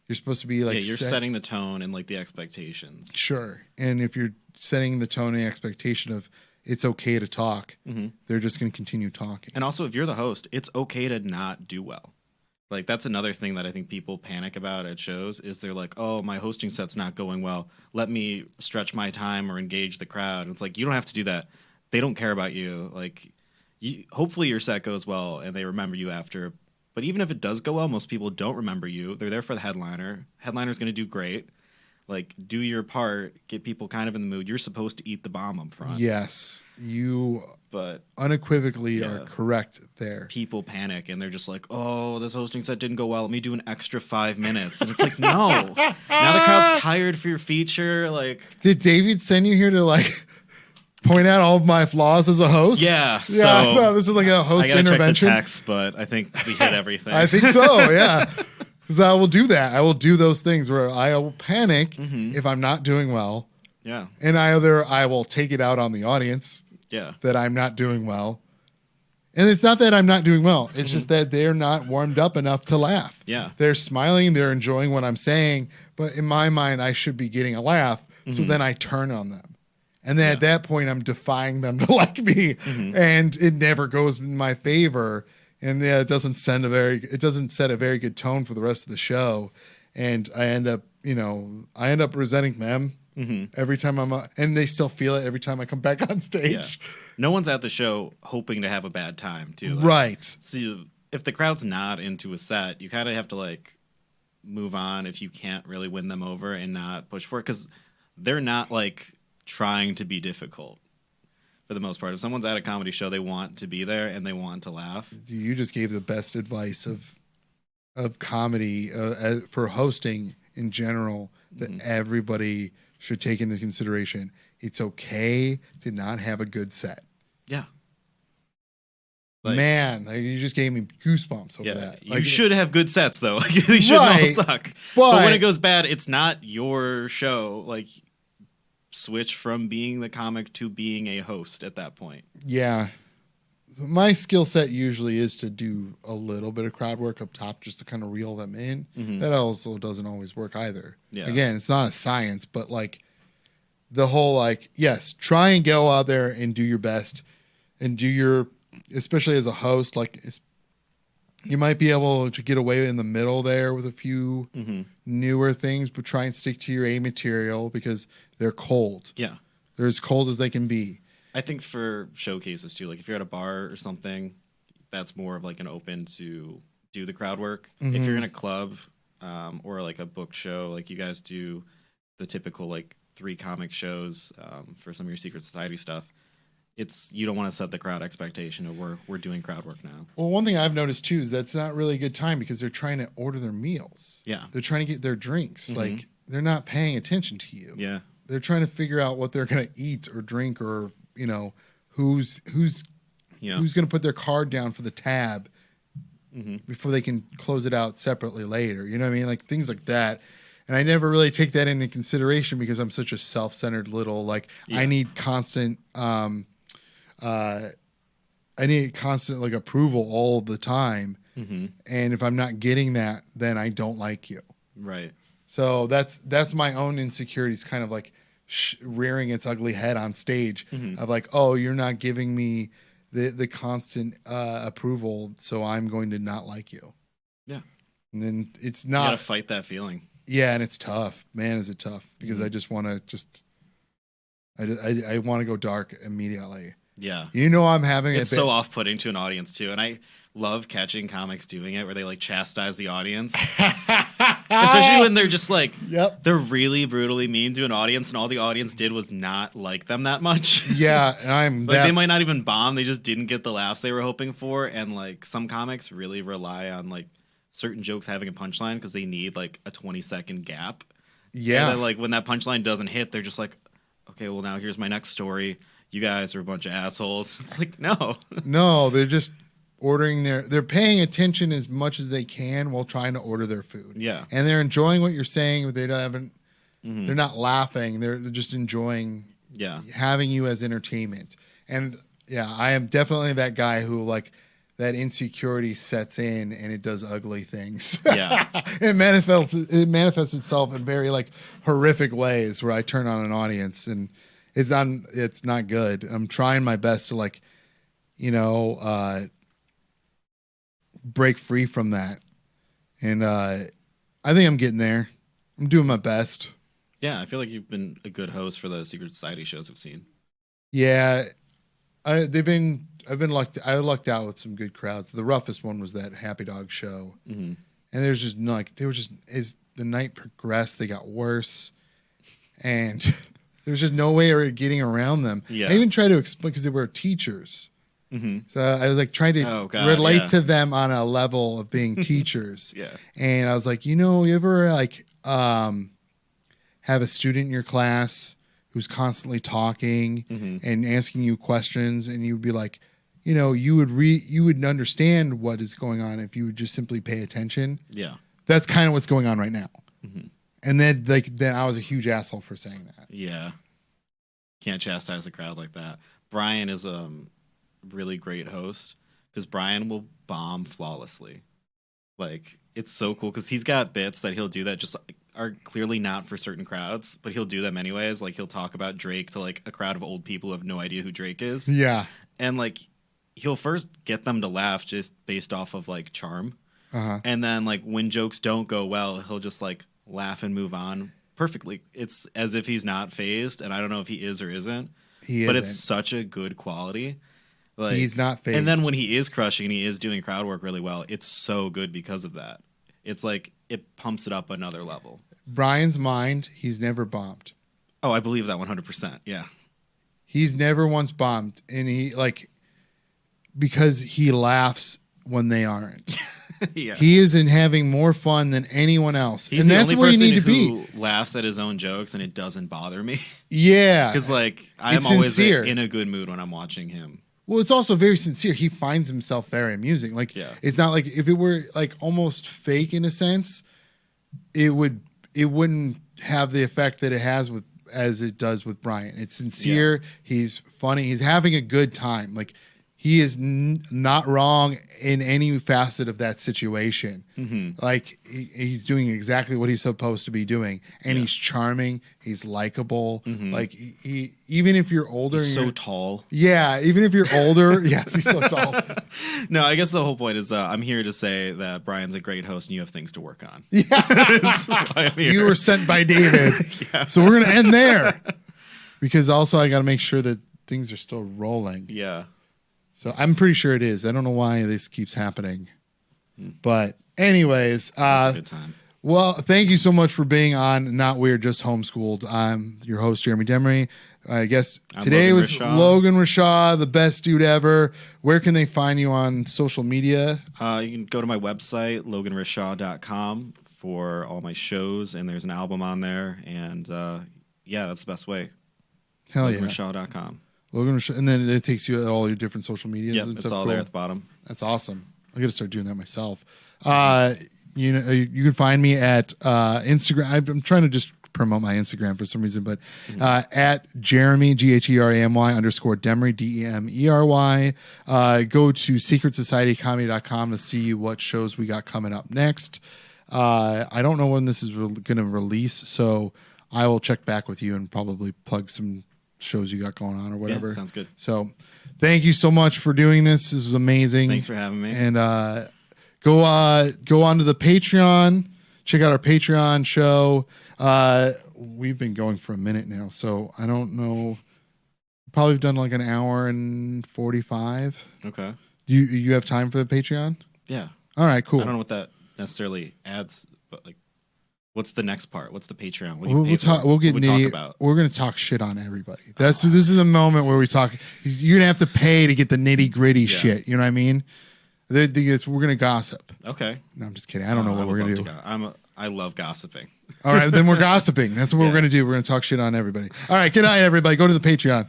you're supposed to be like you're setting the tone and like the expectations. Sure, and if you're setting the tone and the expectation of it's okay to talk, they're just going to continue talking. And also, if you're the host, it's okay to not do well. Like, that's another thing that I think people panic about at shows is they're like, oh, my hosting set's not going well. Let me stretch my time or engage the crowd. And it's like, you don't have to do that. they don't care about you. Like, hopefully your set goes well and they remember you after. But even if it does go well, most people don't remember you. They're there for the headliner. Headliner's going to do great. Like, do your part, get people kind of in the mood. You're supposed to eat the bomb up front. Yes, you but unequivocally are correct there. People panic and they're just like, oh, this hosting set didn't go well. Let me do an extra 5 minutes. And it's like, no. Now the crowd's tired for your feature. Like, did David send you here to like point out all of my flaws as a host? Yeah. So I thought this is like a host intervention. Check the text, but I think we hit everything. I think so, yeah. Because I will do that. I will do those things where I will panic if I'm not doing well. Yeah. And either I will take it out on the audience that I'm not doing well. And it's not that I'm not doing well. It's just that they're not warmed up enough to laugh. Yeah. They're smiling. They're enjoying what I'm saying. But in my mind, I should be getting a laugh. So then I turn on them. And then at that point, I'm defying them to like me. And it never goes in my favor. And it doesn't set a very good tone for the rest of the show. And I end up resenting them every time and they still feel it every time I come back on stage. Yeah. No one's at the show hoping to have a bad time, too. Like, right. So if the crowd's not into a set, you kind of have to like move on if you can't really win them over and not push for it, because they're not like trying to be difficult. For the most part, if someone's at a comedy show, they want to be there and they want to laugh. You just gave the best advice of comedy for hosting in general that everybody should take into consideration. It's okay to not have a good set. Yeah. Like, man, you just gave me goosebumps over that. You should have good sets, though. They shouldn't all suck. But when it goes bad, it's not your show. Like, switch from being the comic to being a host at that point. Yeah. My skill set usually is to do a little bit of crowd work up top just to kind of reel them in. That also doesn't always work either. Yeah. Again, it's not a science, but like the whole like, yes, try and go out there and do your best and do your, especially as a host, like you might be able to get away in the middle there with a few newer things, but try and stick to your A material because they're cold. Yeah. They're as cold as they can be. I think for showcases too, like if you're at a bar or something, that's more of like an open to do the crowd work. If you're in a club or like a book show, like you guys do the typical like 3 comic shows for some of your secret society stuff, you don't want to set the crowd expectation of we're doing crowd work now. Well, one thing I've noticed too is that's not really a good time because they're trying to order their meals. Yeah. They're trying to get their drinks. Like they're not paying attention to you. Yeah. They're trying to figure out what they're going to eat or drink or, who's going to put their card down for the tab before they can close it out separately later. You know what I mean? Like things like that. And I never really take that into consideration because I'm such a self-centered little, like I need constant like approval all the time. And if I'm not getting that, then I don't like you. Right. So that's my own insecurities kind of like rearing its ugly head on stage of like, oh, you're not giving me the constant approval, so I'm going to not like you. Yeah. And then it's not. You gotta fight that feeling. Yeah, and it's tough. Man, is it tough because I just want to I want to go dark immediately. Yeah. I'm having it's so off-putting to an audience too, and I love catching comics doing it where they like chastise the audience. Especially when they're just like, they're really brutally mean to an audience and all the audience did was not like them that much. Yeah, and I'm like they might not even bomb, they just didn't get the laughs they were hoping for. And like some comics really rely on like certain jokes having a punchline because they need like a 20-second gap. Yeah. And then like when that punchline doesn't hit, they're just like, okay, well now here's my next story. You guys are a bunch of assholes. It's like, no. No, they're just ordering they're paying attention as much as they can while trying to order their food. Yeah. And they're enjoying what you're saying, but they're not laughing. They're just enjoying having you as entertainment. And yeah, I am definitely that guy who like that insecurity sets in and it does ugly things. Yeah. It manifests itself in very like horrific ways where I turn on an audience and it's not good. I'm trying my best to like, break free from that. And I think I'm getting there. I'm doing my best. Yeah, I feel like you've been a good host for the Secret Society shows I've seen. Yeah. I've been lucked. I lucked out with some good crowds. The roughest one was that Happy Dog show, and there's just as the night progressed, they got worse, and there was just no way of getting around them. Yeah. I even tried to explain because they were teachers. So I was like trying to relate to them on a level of being teachers. Yeah. And I was like, you ever like have a student in your class who's constantly talking and asking you questions, and you'd be like, you would understand what is going on if you would just simply pay attention. Yeah. That's kind of what's going on right now. And then I was a huge asshole for saying that. Yeah. Can't chastise the crowd like that. Brian is really great host because Brian will bomb flawlessly. Like, it's so cool because he's got bits that he'll do that just are clearly not for certain crowds, but he'll do them anyways. Like, he'll talk about Drake to like a crowd of old people who have no idea who Drake is. Yeah. And like, he'll first get them to laugh just based off of like charm. And then like when jokes don't go well, he'll just like laugh and move on perfectly. It's as if he's not phased, and I don't know if he is or isn't. But it's such a good quality. Like, he's not phased. And then when he is crushing and he is doing crowd work really well, it's so good because of that. It's like it pumps it up another level. Brian's mind, he's never bombed. Oh, I believe that 100%. Yeah. He's never once bombed, and he because he laughs when they aren't. Yeah. He is in having more fun than anyone else. He's and the that's only where you person need to who be. laughs at his own jokes and it doesn't bother me. Yeah. Because like I'm It's always sincere. in a good mood when I'm watching him. Well, it's also very sincere. He finds himself very amusing. Like, it's not like if it were like almost fake in a sense, it wouldn't have the effect that it has as it does with Brian. It's sincere. Yeah. He's funny. He's having a good time. Like, he is not wrong in any facet of that situation. Like, he's doing exactly what he's supposed to be doing, and he's charming. He's likable. Like, he even if you're older, he's so tall. Yeah, even if you're older, yes, he's so tall. No, I guess the whole point is I'm here to say that Brian's a great host, and you have things to work on. Yeah, that's why I'm here. You were sent by David, so we're gonna end there because also I got to make sure that things are still rolling. Yeah. So I'm pretty sure it is. I don't know why this keeps happening. But anyways, that's a good time. Well, thank you so much for being on Not Weird, Just Homeschooled. I'm your host, Jeremy Demery. I guess today was Logan Rishaw, the best dude ever. Where can they find you on social media? You can go to my website, loganrishaw.com, for all my shows, and there's an album on there. And that's the best way. Hell loganrishaw.com. Logan Rishaw, and then it takes you at all your different social medias. Yep, and it's stuff. all Cool. there at the bottom. That's awesome. I got to start doing that myself. You can find me at Instagram. I'm trying to just promote my Instagram for some reason, but at Gheramy GHERAMY _Demery DEMERY. Go to secretsocietycomedy.com to see what shows we got coming up next. I don't know when this is going to release, so I will check back with you and probably plug some shows you got going on or whatever. Yeah, sounds good. So thank you so much for doing this. This was amazing. Thanks for having me. And go on to the Patreon. Check out our Patreon show. We've been going for a minute now, so I don't know. Probably done like an hour and 45. Okay. You have time for the Patreon? Yeah. All right, cool. I don't know what that necessarily adds, but like, what's the next part? What's the Patreon? What do we'll talk. We'll get nitty. About? We're gonna talk shit on everybody. This is the moment where we talk. You're gonna have to pay to get the nitty gritty shit. You know what I mean? We're gonna gossip. Okay. No, I'm just kidding. I don't know what we're gonna do. I love gossiping. All right, then we're gossiping. That's what we're gonna do. We're gonna talk shit on everybody. All right, good night, everybody. Go to the Patreon.